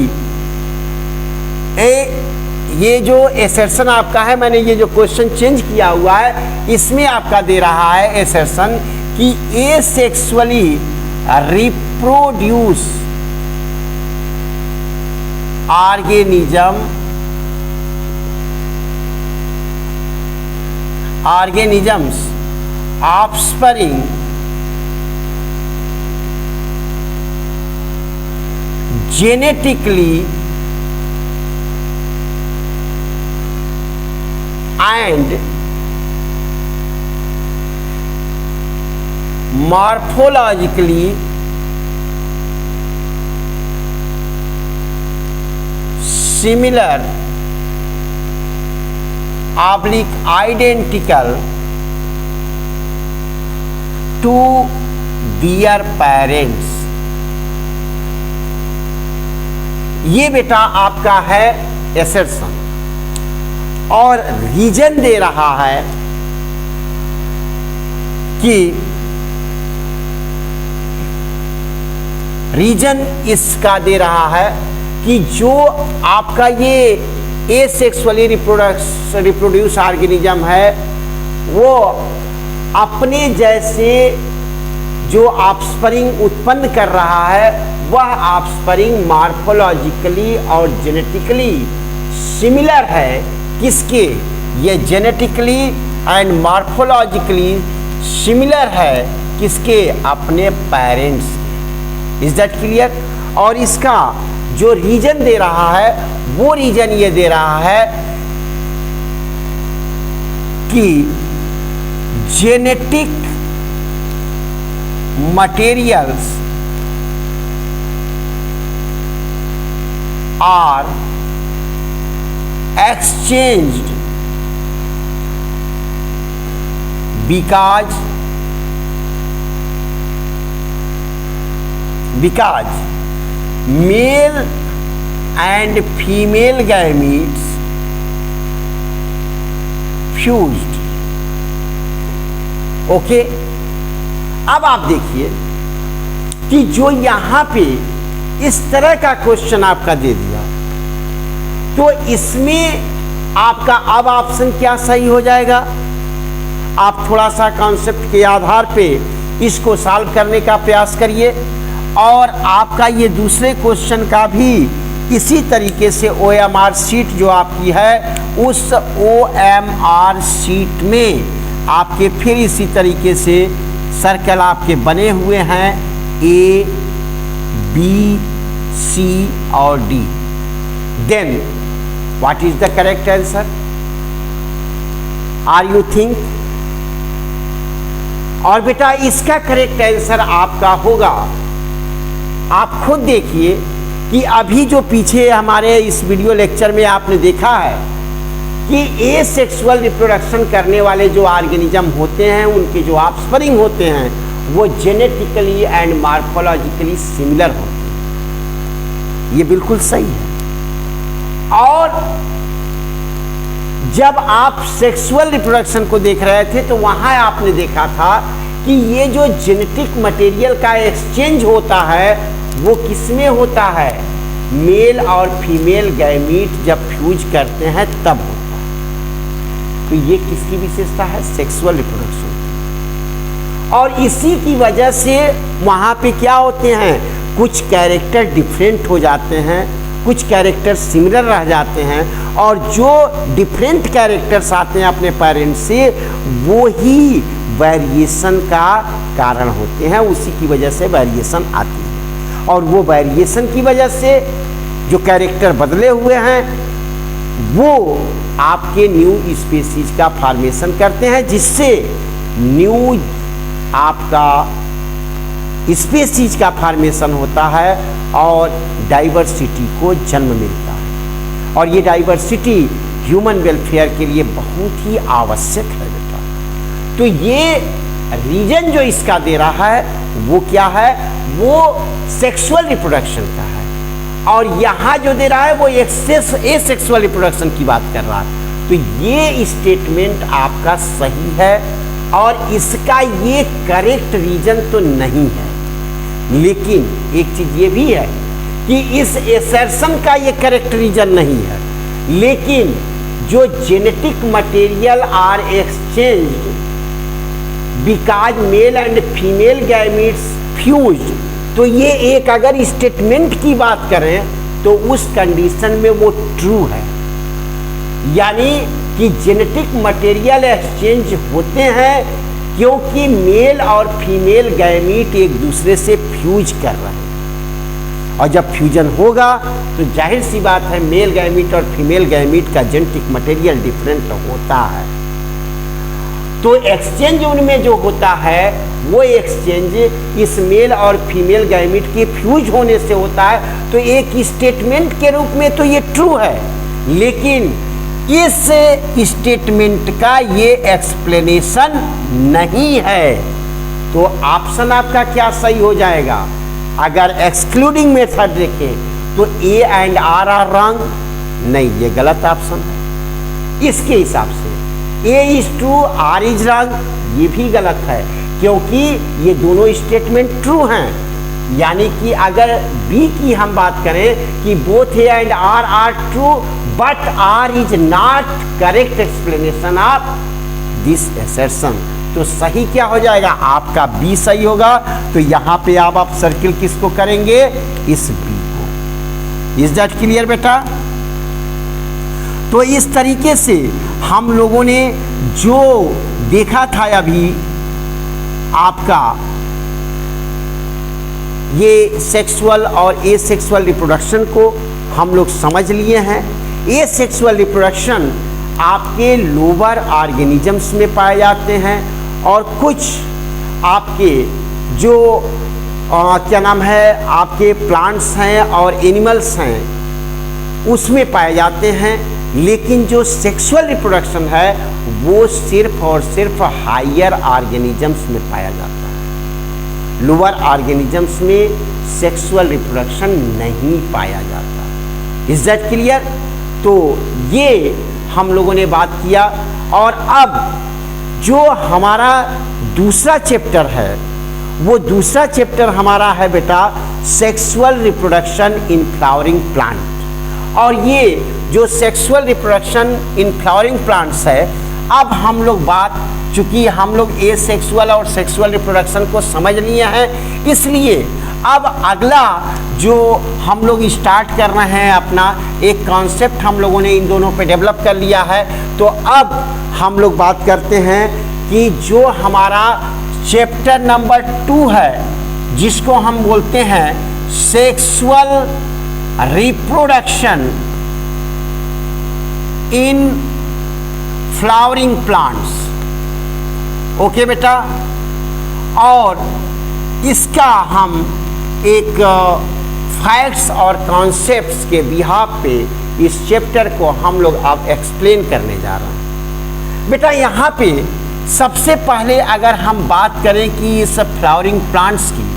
ये जो एसर्शन आपका है, मैंने ये जो क्वेश्चन चेंज किया हुआ है, इसमें आपका दे रहा है एसर्शन कि asexually reproduce organisms offspring genetically and morphologically similar oblique identical to their parents। ये बेटा आपका है एसर्शन, और रीजन दे रहा है कि रीजन इसका दे रहा है कि जो आपका ये एसेक्सुअली रिप्रोड्यूस ऑर्गेनिज्म है, वो अपने जैसे जो ऑफस्प्रिंग उत्पन्न कर रहा है, वह ऑफस्प्रिंग मॉर्फोलॉजिकली और जेनेटिकली सिमिलर है। किसके? ये जेनेटिकली एंड मॉर्फोलॉजिकली सिमिलर है किसके? अपने पेरेंट्स। Is that clear? और इसका जो रीजन दे रहा है, वो रीजन ये दे रहा है कि genetic materials are exchanged because male and female gametes fused। Okay, अब आप देखिए कि जो यहाँ पे इस तरह का क्वेश्चन आपका दे दिया, तो इसमें आपका अब ऑप्शन क्या सही हो जाएगा? आप थोड़ा सा कॉन्सेप्ट के आधार पे इसको सॉल्व करने का प्रयास करिए, और आपका ये दूसरे क्वेश्चन का भी इसी तरीके से OMR शीट जो आपकी है, उस OMR शीट में आपके फिर इसी तरीके से सर्कल आपके बने हुए हैं, A, B, C और D। Then what is the correct answer? Are you think? और बेटा इसका करेक्ट आंसर आपका होगा, आप खुद देखिए कि अभी जो पीछे हमारे इस वीडियो लेक्चर में आपने देखा है कि एसेक्सुअल रिप्रोडक्शन करने वाले जो ऑर्गेनिज्म होते हैं, उनके जो ऑफस्प्रिंग होते हैं, वो जेनेटिकली एंड मॉर्फोलॉजिकली सिमिलर होते हैं। ये बिल्कुल सही है। और जब आप सेक्सुअल रिप्रोडक्शन को देख रहे थे तो वहां आपने देखा था कि ये जो जेनेटिक मटेरियल का एक्सचेंज होता है वो किसमें होता है? मेल और फीमेल गैमीट जब फ्यूज करते हैं तब होता है। तो ये किसकी विशेषता है? Sexual reproduction. और इसी की वजह से वहाँ पे क्या होते हैं, कुछ कैरेक्टर डिफरेंट हो जाते हैं, कुछ कैरेक्टर सिमिलर रह जाते हैं, और जो डिफरेंट कैरेक्टर्स आते हैं अपने पेरेंट्स से वो ही वेरिएशन का कारण होते हैं। उसी की वजह से वेरिएशन आती है, और वो वेरिएशन की वजह से जो कैरेक्टर बदले हुए हैं वो आपके न्यू स्पीसीज का फॉर्मेशन करते हैं, जिससे न्यू आपका स्पीसीज का फॉर्मेशन होता है और डाइवर्सिटी को जन्म मिलता है। और ये डाइवर्सिटी ह्यूमन वेलफेयर के लिए बहुत ही आवश्यक है बेटा। तो ये रीजन जो इसका दे रहा है वो क्या है? वो सेक्सुअल रिप्रोडक्शन का है। और यहाँ जो दे रहा है वो एसेक्सुअल रिप्रोडक्शन की बात कर रहा है। तो ये स्टेटमेंट आपका सही है, और इसका ये करेक्ट रीजन तो नहीं है। लेकिन एक चीज ये भी है कि इस एसर्शन का ये करेक्ट रीजन नहीं है, लेकिन जो genetic material are exchanged because male and female gametes fused, तो ये एक अगर स्टेटमेंट की बात करें तो उस कंडीशन में वो ट्रू है। यानी कि जेनेटिक मटेरियल एक्सचेंज होते हैं क्योंकि मेल और फीमेल गैमीट एक दूसरे से फ्यूज कर रहे हैं, और जब फ्यूजन होगा तो जाहिर सी बात है मेल गैमीट और फीमेल गैमीट का जेनेटिक मटेरियल डिफरेंट होता है। तो एक्सचेंज उनमें जो होता है वो एक्सचेंज इस मेल और फीमेल गैमीट के फ्यूज होने से होता है। तो एक स्टेटमेंट के रूप में तो ये ट्रू है, लेकिन इस स्टेटमेंट का ये एक्सप्लेनेशन नहीं है। तो ऑप्शन आपका क्या सही हो जाएगा? अगर एक्सक्लूडिंग मेथड देखें तो A and R are wrong, नहीं, ये गलत ऑप्शन है। इसके हिसाब से A is true, R is wrong, ये भी गलत है, क्योंकि ये दोनों स्टेटमेंट ट्रू हैं। यानी कि अगर बी की हम बात करें कि both A and R are true but R is not correct explanation of this assertion, तो सही क्या हो जाएगा? आपका बी सही होगा। तो यहां पे आप सर्किल किसको करेंगे? इस बी को। इज दैट क्लियर बेटा? तो इस तरीके से हम लोगों ने जो देखा था अभी आपका ये सेक्सुअल और एसेक्सुअल रिप्रोडक्शन को हम लोग समझ लिए हैं। एसेक्सुअल रिप्रोडक्शन आपके लोअर ऑर्गेनिजम्स में पाए जाते हैं, और कुछ आपके जो क्या नाम है आपके प्लांट्स हैं और एनिमल्स हैं उसमें पाए जाते हैं। लेकिन जो सेक्सुअल रिप्रोडक्शन है वो सिर्फ और सिर्फ हायर ऑर्गेनिजम्स में पाया जाता है। लोअर ऑर्गेनिजम्स में सेक्सुअल रिप्रोडक्शन नहीं पाया जाता। Is that clear? तो ये हम लोगों ने बात किया। और अब जो हमारा दूसरा चैप्टर है वो दूसरा चैप्टर हमारा है बेटा sexual reproduction in flowering plant. और ये जो sexual reproduction in flowering plants है, अब हम लोग बात, चूंकि हम लोग एसेक्सुअल और सेक्सुअल रिप्रोडक्शन को समझ लिए हैं, इसलिए अब अगला जो हम लोग स्टार्ट कर रहे हैं अपना एक कॉन्सेप्ट हम लोगों ने इन दोनों पे डेवलप कर लिया है। तो अब हम लोग बात करते हैं कि जो हमारा चैप्टर नंबर 2 है जिसको हम बोलते हैं sexual reproduction in flowering plants. Okay बेटा, और इसका हम एक फैक्ट्स और कॉन्सेप्ट्स के बिहाफ पे इस चैप्टर को हम लोग अब एक्सप्लेन करने जा रहे हैं। बेटा यहाँ पे सबसे पहले अगर हम बात करें कि इस फ्लावरिंग प्लांट्स की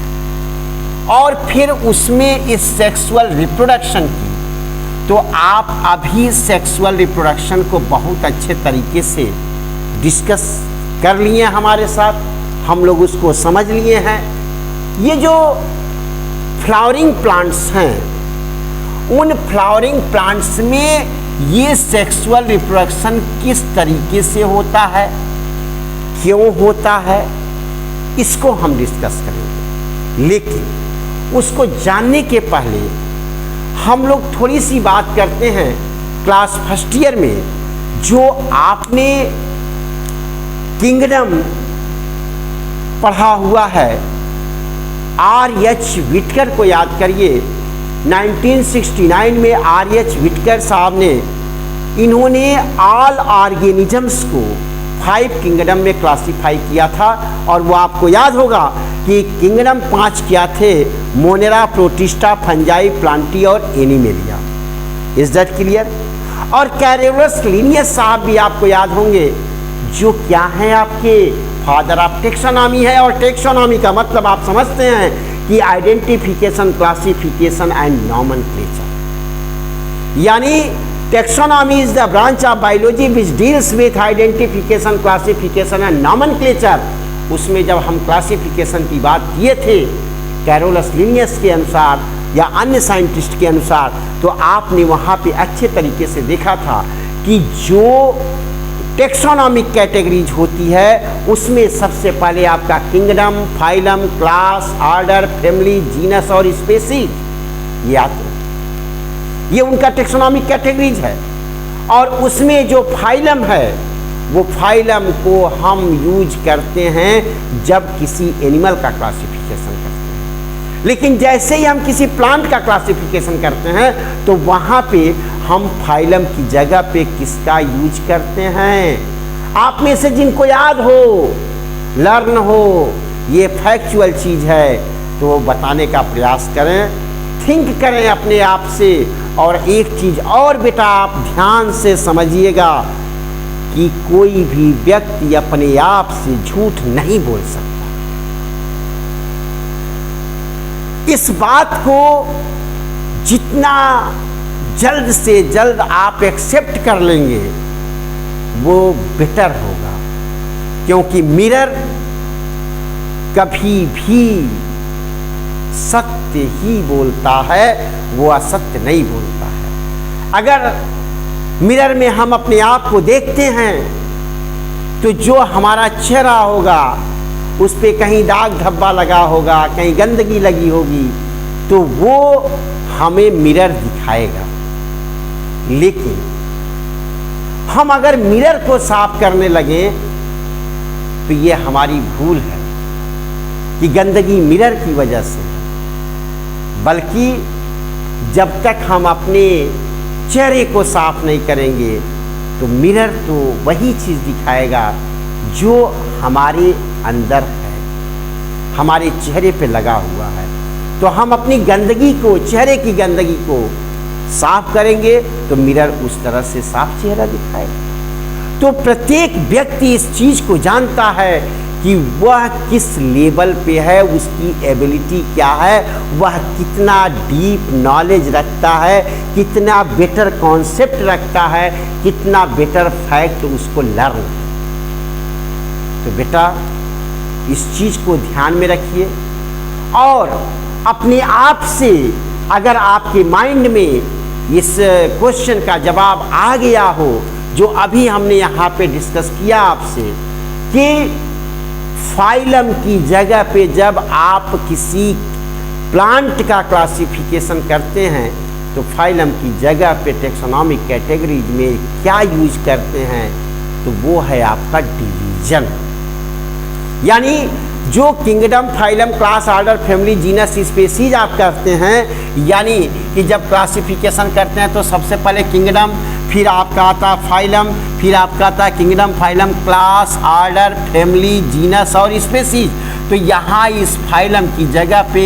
और फिर उसमें इस सेक्सुअल रिप्रोडक्शन की, तो आप अभी सेक्सुअल रिप्रोडक्शन को बहुत अच्छे तरीके से डिस्कस कर लिए हमारे साथ, हम लोग उसको समझ लिए हैं। ये जो फ्लावरिंग प्लांट्स हैं, उन फ्लावरिंग प्लांट्स में ये सेक्सुअल रिप्रोडक्शन किस तरीके से होता है, क्यों होता है, इसको हम डिस्कस करेंगे। लेकिन उसको जानने के पहले हम लोग थोड़ी सी बात करते हैं क्लास फर्स्ट ईयर में जो आपने किंगडम पढ़ा हुआ है, R.H. विटकर को याद करिए। 1969 में R.H. विटकर साहब ने इन्होंने ऑल ऑर्गेनिजम्स को 5 किंगडम में क्लासिफाई किया था, और वो आपको याद होगा कि किंगडम 5 क्या थे, मोनेरा, प्रोटिस्टा, फंजाई, प्लांटी और एनिमेलिया। Is that clear? और कैरोलस लिनियस साहब भी आपको याद होंगे, जो क्या है आपके फादर ऑफ टेक्सोनॉमी है, और टेक्सोनॉमी का मतलब आप समझते हैं कि आइडेंटिफिकेशन, क्लासिफिकेशन एंड नॉमेनक्लेचर। यानी taxonomy is the branch of biology which deals with identification, classification and nomenclature. उसमें जब हम क्लासिफिकेशन की बात किए थे कैरोलस लिनियस के अनुसार या अन्य साइंटिस्ट के अनुसार, तो आपने वहाँ पे अच्छे तरीके से देखा था कि जो टेक्सोनॉमिक कैटेगरीज होती है उसमें सबसे पहले आपका kingdom, phylum, class, order, family, genus और स्पीशीज, ये आते हैं। ये उनका टेक्सोनॉमिक कैटेगरीज है। और उसमें जो फाइलम है, वो फाइलम को हम यूज करते हैं जब किसी एनिमल का क्लासिफिकेशन करते हैं। लेकिन जैसे ही हम किसी प्लांट का क्लासिफिकेशन करते हैं तो वहाँ पे हम फाइलम की जगह पे किसका यूज करते हैं। आप में से जिनको याद हो, लर्न हो, ये फैक्चुअल चीज़ है, तो वो बताने का प्रयास करें, थिंक करें अपने आप से। और एक चीज़ और बेटा आप ध्यान से समझिएगा कि कोई भी व्यक्ति अपने आप से झूठ नहीं बोल सकता। इस बात को जितना जल्द से जल्द आप एक्सेप्ट कर लेंगे वो बेटर होगा, क्योंकि मिरर कभी भी सत्य ही बोलता है, वो असत्य नहीं बोलता है। अगर मिरर में हम अपने आप को देखते हैं तो जो हमारा चेहरा होगा उस पे कहीं दाग धब्बा लगा होगा, कहीं गंदगी लगी होगी, तो वो हमें मिरर दिखाएगा। लेकिन हम अगर मिरर को साफ करने लगे तो ये हमारी भूल है कि गंदगी मिरर की वजह से, बल्कि जब तक हम अपने चेहरे को साफ नहीं करेंगे तो मिरर तो वही चीज़ दिखाएगा जो हमारे अंदर है, हमारे चेहरे पे लगा हुआ है। तो हम अपनी गंदगी को, चेहरे की गंदगी को साफ करेंगे तो मिरर उस तरह से साफ चेहरा दिखाएगा। तो प्रत्येक व्यक्ति इस चीज़ को जानता है कि वह किस लेवल पे है, उसकी एबिलिटी क्या है, वह कितना डीप नॉलेज रखता है, कितना बेटर कॉन्सेप्ट रखता है, कितना बेटर फैक्ट उसको लर्न। तो बेटा इस चीज़ को ध्यान में रखिए, और अपने आप से अगर आपके माइंड में इस क्वेश्चन का जवाब आ गया हो जो अभी हमने यहाँ पे डिस्कस किया आपसे, कि फाइलम की जगह पे जब आप किसी प्लांट का क्लासिफिकेशन करते हैं तो फाइलम की जगह पे टेक्सोनॉमिक कैटेगरीज में क्या यूज करते हैं, तो वो है आपका डिवीजन। यानी जो kingdom, phylum, class, order, family, genus, species आप करते हैं, यानी कि जब क्लासिफिकेशन करते हैं तो सबसे पहले किंगडम, फिर आपका आता फाइलम, फिर आपका आता kingdom, phylum, class, order, family, genus और स्पीसीज। तो यहाँ इस फाइलम की जगह पे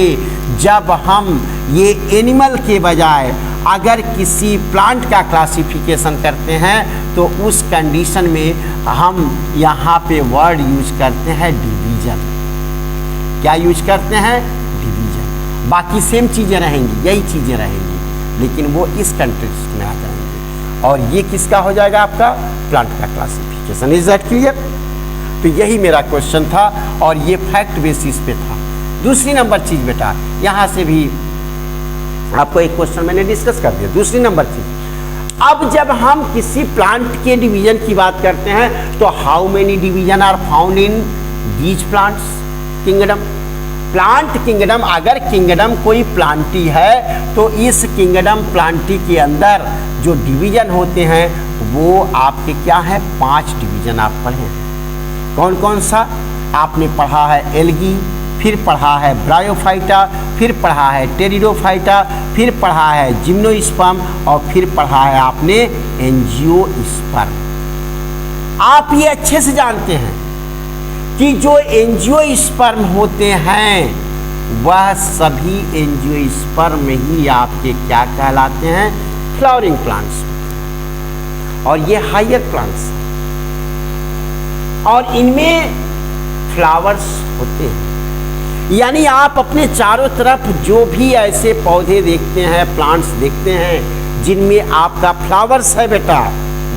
जब हम ये एनिमल के बजाय अगर किसी प्लांट का क्लासिफिकेशन करते हैं तो उस कंडीशन में हम यहाँ पे वर्ड यूज करते हैं डिवीजन। क्या यूज करते हैं? डिवीजन। बाकी सेम चीज़ें रहेंगी, यही चीज़ें रहेंगी, लेकिन वो इस कंटेक्स्ट में आ जाएंगे। और ये किसका हो जाएगा? आपका प्लांट का क्लासिफिकेशन। Is that clear? तो यही मेरा क्वेश्चन था और ये फैक्ट बेसिस पे था। दूसरी नंबर चीज़ बेटा, यहाँ से भी आपको एक क्वेश्चन मैंने डिस्कस कर दिया। दूसरी नंबर चीज, अब जब हम किसी प्लांट के डिवीजन की बात करते हैं तो how many division are found in these plants kingdom? Plant kingdom, अगर किंगडम कोई प्लांटी है तो इस किंगडम प्लांटी के अंदर जो डिवीजन होते हैं वो आपके क्या है? 5 डिवीजन आप पढ़े हैं। कौन कौन सा? आपने पढ़ा है एल्गी, फिर पढ़ा है ब्रायोफाइटा, फिर पढ़ा है टेरिडोफाइटा, फिर पढ़ा है जिम्नोस्पर्म और फिर पढ़ा है आपने एंजियोस्पर्म। आप ये अच्छे से जानते हैं कि जो एंजियोस्पर्म होते हैं वह सभी एंजियोस्पर्म ही आपके क्या कहलाते हैं? Flowering plants. और ये हायर प्लांट्स और इनमें फ्लावर्स होते हैं। यानी आप अपने चारों तरफ जो भी ऐसे पौधे देखते हैं, प्लांट्स देखते हैं जिनमें आपका फ्लावर्स है बेटा,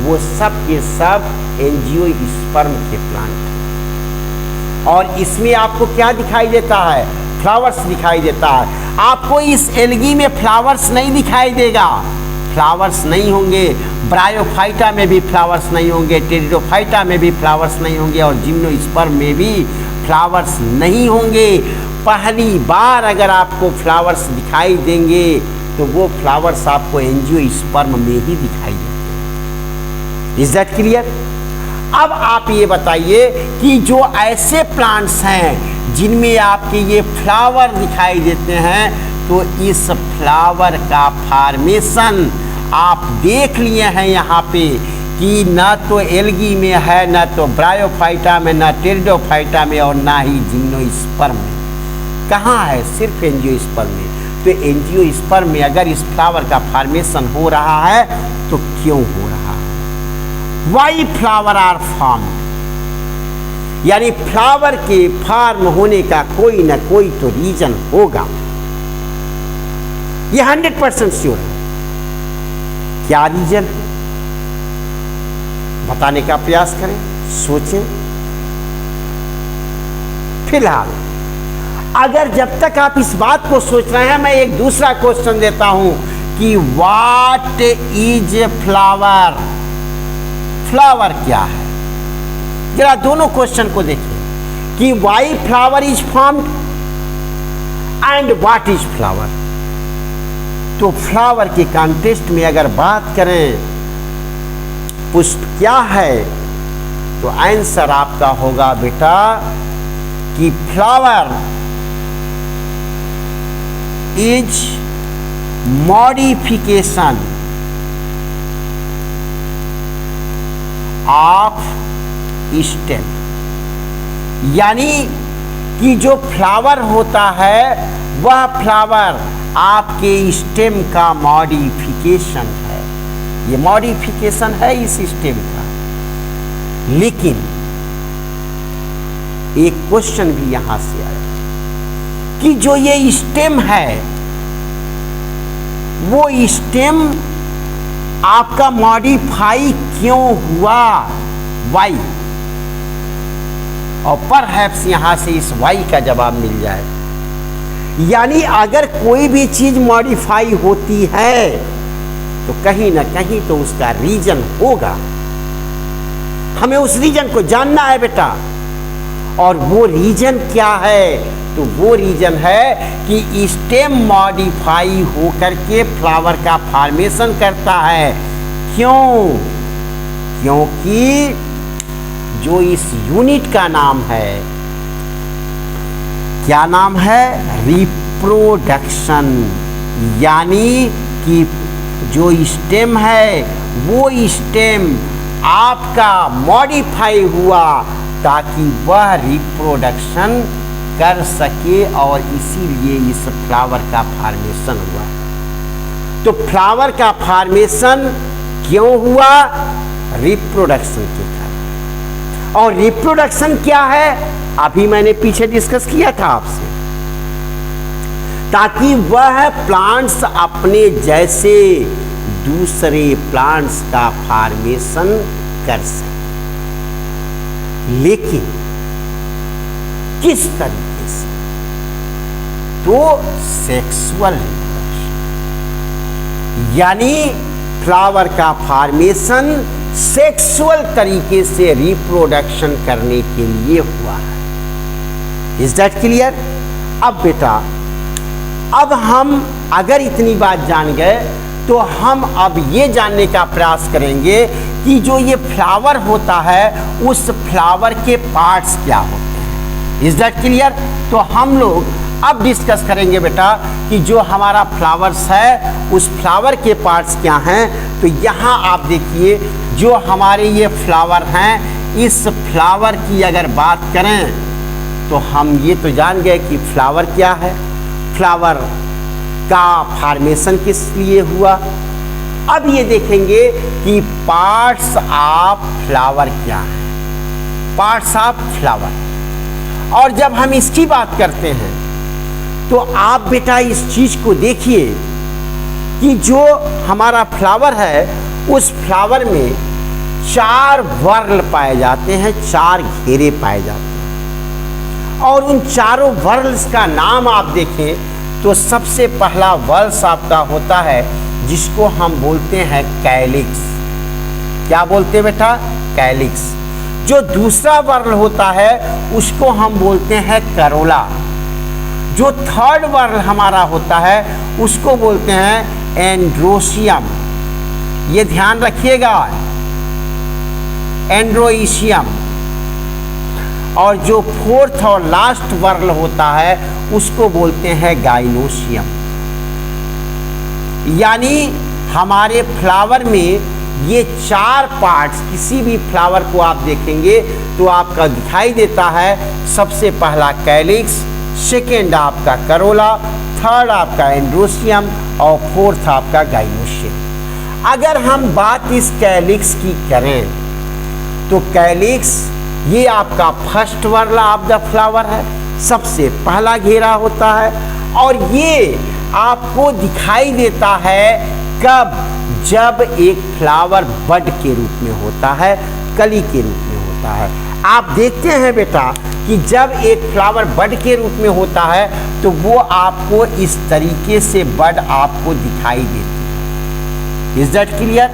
वो सब के सब एंजियोस्पर्म के प्लांट हैं। और इसमें आपको क्या दिखाई देता है? फ्लावर्स दिखाई देता है। आपको इस एल्गी में फ्लावर्स नहीं दिखाई देगा, फ्लावर्स नहीं होंगे। ब्रायोफाइटा में भी फ्लावर्स नहीं होंगे, टेरिडोफाइटा में भी फ्लावर्स नहीं होंगे और जिम्नोस्पर्म में भी फ्लावर्स नहीं होंगे। पहली बार अगर आपको फ्लावर्स दिखाई देंगे तो वो फ्लावर्स आपको एंजियोस्पर्म में ही दिखाई देंगे। Is that clear? अब आप ये बताइए कि जो ऐसे प्लांट्स हैं जिनमें आपके ये फ्लावर दिखाई देते हैं, तो इस फ्लावर का फॉर्मेशन आप देख लिए हैं यहाँ पे कि ना तो एल्गी में है, ना तो ब्रायोफाइटा में, ना टेरिडोफाइटा में और ना ही जिम्नोस्पर्म में। कहाँ है? सिर्फ एंजियोस्पर्म में। तो एंजियोस्पर्म में अगर इस फ्लावर का फॉर्मेशन हो रहा है तो क्यों हो रहा है? वाई फ्लावर आर फॉर्म्ड, यानी फ्लावर के फॉर्म होने का कोई ना कोई तो रीजन होगा, ये 100% श्योर है। क्या रीजन है? बताने का प्रयास करें, सोचें। फिलहाल अगर जब तक आप इस बात को सोच रहे हैं, मैं एक दूसरा क्वेश्चन देता हूं कि व्हाट इज फ्लावर? फ्लावर क्या है? जरा दोनों क्वेश्चन को देखें कि why flower is formed and what is flower. तो फ्लावर के कॉन्टेक्स्ट में अगर बात करें पुष्प क्या है, तो आंसर आपका होगा बेटा कि flower is modification of stem. यानी कि जो फ्लावर होता है वह फ्लावर आपके स्टेम का मॉडिफिकेशन है। ये मॉडिफिकेशन है इस स्टेम का। लेकिन एक क्वेश्चन भी यहां से आया कि जो ये स्टेम है वो स्टेम आपका मॉडिफाई क्यों हुआ? वाई? और परहैप्स यहां से इस वाई का जवाब मिल जाए। यानी अगर कोई भी चीज मॉडिफाई होती है तो कहीं ना कहीं तो उसका रीजन होगा। हमें उस रीजन को जानना है बेटा। और वो रीजन क्या है? तो वो रीजन है कि स्टेम मॉडिफाई होकर के फ्लावर का फॉर्मेशन करता है। क्यों? क्योंकि जो इस यूनिट का नाम है क्या नाम है? रिप्रोडक्शन। यानी कि जो स्टेम है वो स्टेम आपका मॉडिफाई हुआ ताकि वह रिप्रोडक्शन कर सके और इसीलिए इस फ्लावर का फॉर्मेशन हुआ। तो फ्लावर का फॉर्मेशन क्यों हुआ? रिप्रोडक्शन के कारण। और रिप्रोडक्शन क्या है? अभी मैंने पीछे डिस्कस किया था आपसे, ताकि वह प्लांट्स अपने जैसे दूसरे प्लांट्स का फॉर्मेशन कर सके। लेकिन किस तरीके से? तो सेक्सुअल रिप्रोडक्शन, यानी फ्लावर का फॉर्मेशन सेक्सुअल तरीके से रिप्रोडक्शन करने के लिए हुआ है। Is that clear? अब बेटा, अब हम अगर इतनी बात जान गए तो हम अब ये जानने का प्रयास करेंगे कि जो ये फ्लावर होता है उस फ्लावर के पार्ट्स क्या होते हैं। Is that clear? तो हम लोग अब डिस्कस करेंगे बेटा कि जो हमारा फ्लावर्स है उस फ्लावर के पार्ट्स क्या हैं। तो यहाँ आप देखिए, जो हमारे ये फ्लावर हैं, इस फ्लावर की अगर बात करें तो हम ये तो जान गए कि फ्लावर क्या है, फ्लावर का फॉर्मेशन किस लिए हुआ। अब ये देखेंगे कि पार्ट्स ऑफ फ्लावर क्या है, पार्ट्स ऑफ फ्लावर। और जब हम इसकी बात करते हैं तो आप बेटा इस चीज को देखिए कि जो हमारा फ्लावर है उस फ्लावर में 4 वर्ल पाए जाते हैं, 4 घेरे पाए जाते हैं। और उन चारों वर्ल्स का नाम आप देखें तो सबसे पहला वर्ल्स आपका होता है जिसको हम बोलते हैं कैलिक्स। क्या बोलते हैं बेटा? कैलिक्स। जो दूसरा वर्ल होता है उसको हम बोलते हैं करोला। जो थर्ड वर्ल हमारा होता है उसको बोलते हैं एंड्रोसियम। ये ध्यान रखिएगा, एंड्रोइशियम। और जो फोर्थ और लास्ट वर्ल होता है उसको बोलते हैं गाइनोसियम। यानी हमारे फ्लावर में ये 4 पार्ट्स, किसी भी फ्लावर को आप देखेंगे तो आपका दिखाई देता है सबसे पहला कैलिक्स, सेकेंड आपका करोला, थर्ड आपका एंड्रोसियम और फोर्थ आपका गाइनोसियम। अगर हम बात इस कैलिक्स की करें तो कैलिक्स ये आपका first whorl of the flower है, सबसे पहला घेरा होता है। और ये आपको दिखाई देता है कब? जब एक फ्लावर बड के रूप में होता है, कली के रूप में होता है। आप देखते हैं बेटा कि जब एक फ्लावर बड के रूप में होता है तो वो आपको इस तरीके से बड आपको दिखाई देती है। Is that clear?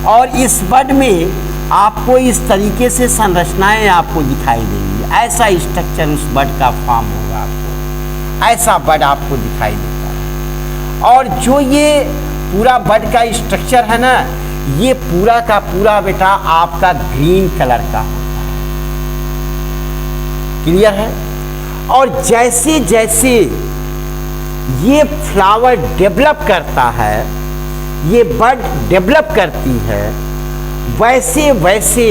और इस बड में आपको इस तरीके से संरचनाएं आपको दिखाई देंगी। ऐसा स्ट्रक्चर उस बड का फॉर्म होगा, आपको ऐसा बड आपको दिखाई देता है। और जो ये पूरा बड का स्ट्रक्चर है ना, ये पूरा का पूरा बेटा आपका ग्रीन कलर का होता है। क्लियर है? और जैसे जैसे ये फ्लावर डेवलप करता है, ये बड डेवलप करती है, वैसे वैसे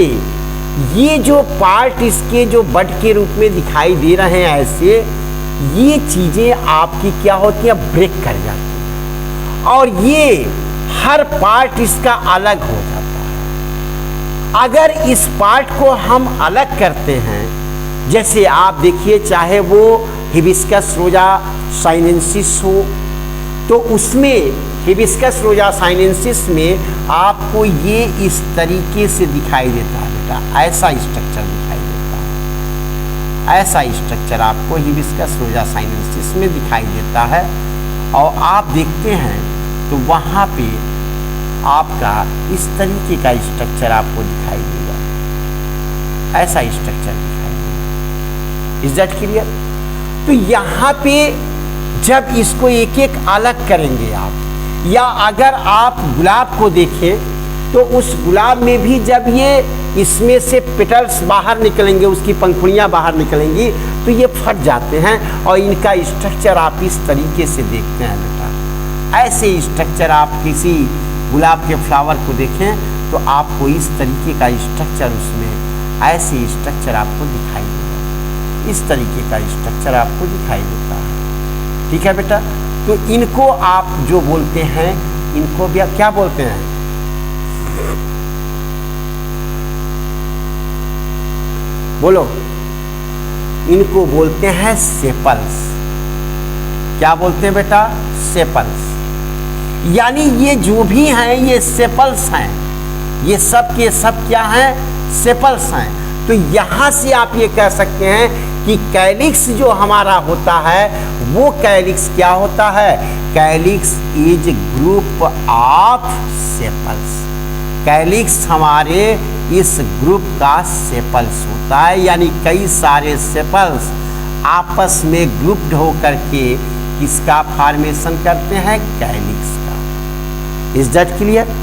ये जो पार्ट इसके जो बड के रूप में दिखाई दे रहे हैं, ऐसे ये चीजें आपकी क्या होती है? ब्रेक कर जाती है और ये हर पार्ट इसका अलग हो जाता है। अगर इस पार्ट को हम अलग करते हैं, जैसे आप देखिए, चाहे वो हिबिस्कस रोजा साइनेंसिस हो, तो उसमें हिबिस्कस रोजा साइनेंसिस में आपको ये इस तरीके से दिखाई देता है बेटा, ऐसा स्ट्रक्चर दिखाई देता है। ऐसा स्ट्रक्चर आपको हिबिस्कस रोजा साइनेंसिस में दिखाई देता है। और आप देखते हैं तो वहाँ पे आपका इस तरीके का स्ट्रक्चर आपको दिखाई देगा, ऐसा स्ट्रक्चर दिखाई देगा। Is that clear? तो यहाँ पे जब इसको एक एक अलग करेंगे आप, या अगर आप गुलाब को देखें तो उस गुलाब में भी जब ये इसमें से पेटल्स बाहर निकलेंगे, उसकी पंखुड़ियाँ बाहर निकलेंगी, तो ये फट जाते हैं और इनका स्ट्रक्चर आप इस तरीके से देखते हैं बेटा। ऐसे स्ट्रक्चर आप किसी गुलाब के फ्लावर को देखें तो आपको इस तरीके का स्ट्रक्चर, उसमें ऐसे स्ट्रक्चर आपको दिखाई देगा, इस तरीके का स्ट्रक्चर आपको दिखाई देता है। ठीक है बेटा, तो इनको आप जो बोलते हैं, इनको भी क्या बोलते हैं? बोलो। इनको बोलते हैं सेपल्स। क्या बोलते हैं बेटा? सेपल्स। यानी ये जो भी हैं ये सेपल्स हैं, ये सब के सब क्या हैं? सेपल्स हैं। तो यहाँ से आप ये कह सकते हैं कि कैलिक्स जो हमारा होता है वो कैलिक्स क्या होता है? Calyx is group of sepals. Calyx हमारे इस ग्रुप का सेपल्स होता है, यानी कई सारे सेपल्स आपस में ग्रुप्ड होकर के किसका फॉर्मेशन करते हैं? कैलिक्स का। Is that clear?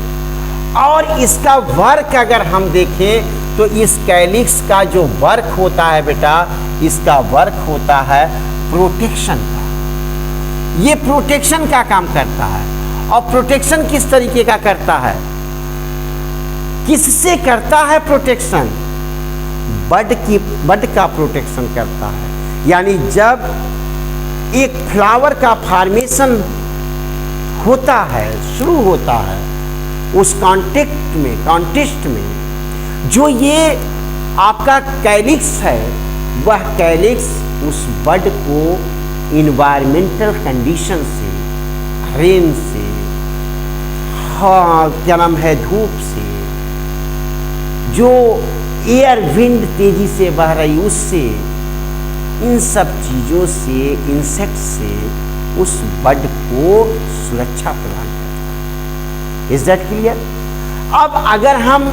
और इसका वर्क अगर हम देखें तो इस कैलिक्स का जो वर्क होता है बेटा, इसका वर्क होता है प्रोटेक्शन का। ये प्रोटेक्शन का काम करता है। और प्रोटेक्शन किस तरीके का करता है? किससे करता है प्रोटेक्शन? बड का प्रोटेक्शन करता है। यानी जब एक फ्लावर का फॉर्मेशन होता है, शुरू होता है, उस कॉन्टेक्स्ट में जो ये आपका कैलिक्स है, वह कैलिक्स उस बड को इन्वायरमेंटल कंडीशन से, रेन से, क्या नाम है, धूप से, जो एयर विंड तेजी से बह रही उससे, इन सब चीज़ों से, इंसेक्ट से उस बड को सुरक्षा प्रदान करता है। Is that clear? अब अगर हम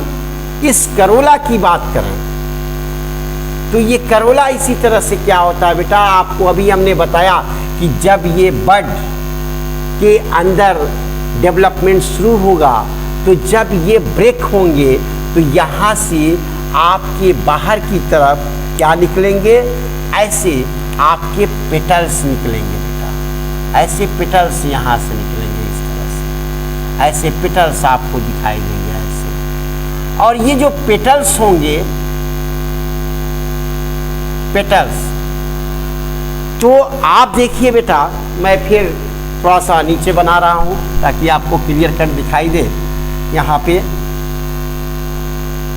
इस करोला की बात करें तो ये करोला इसी तरह से क्या होता है बेटा? आपको अभी हमने बताया कि जब ये बड के अंदर डेवलपमेंट शुरू होगा, तो जब ये ब्रेक होंगे तो यहाँ से आपके बाहर की तरफ क्या निकलेंगे? ऐसे आपके पेटल्स निकलेंगे बेटा। ऐसे पेटल्स यहाँ से निकलेंगे, इस तरह से ऐसे पेटल्स आपको दिखाई देंगे ऐसे। और ये जो पेटल्स होंगे, पेटल्स, तो आप देखिए बेटा, मैं फिर थोड़ा सा नीचे बना रहा हूँ ताकि आपको क्लियर कट दिखाई दे। यहाँ पे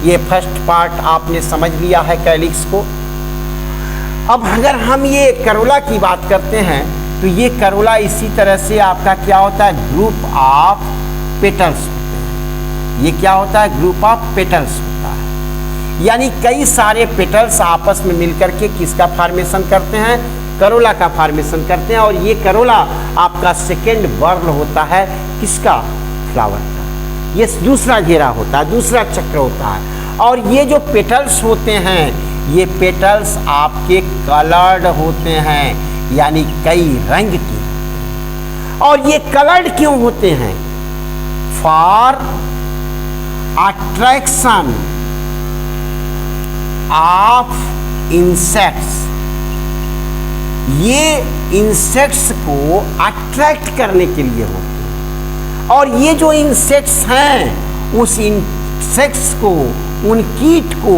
ये फर्स्ट पार्ट आपने समझ लिया है कैलिक्स को। अब अगर हम ये करोला की बात करते हैं तो ये करोला इसी तरह से आपका क्या होता है? ग्रुप ऑफ पेटल्स होते हैं। ये क्या होता है? ग्रुप ऑफ पेटल्स होता है। यानी कई सारे पेटल्स आपस में मिलकर के किसका फॉर्मेशन करते हैं? करोला का फॉर्मेशन करते हैं। और ये करोला आपका सेकेंड वर्ल होता है किसका? फ्लावर का। ये दूसरा घेरा होता है, दूसरा चक्र होता है। और ये जो पेटल्स होते हैं, ये पेटल्स आपके कलर्ड होते हैं, यानी कई रंग के। और ये कलर्ड क्यों होते हैं? For attraction of insects. ये इंसेक्ट्स को अट्रैक्ट करने के लिए होते हैं। और ये जो इंसेक्ट्स हैं, उस इंसेक्ट्स को, उन कीट को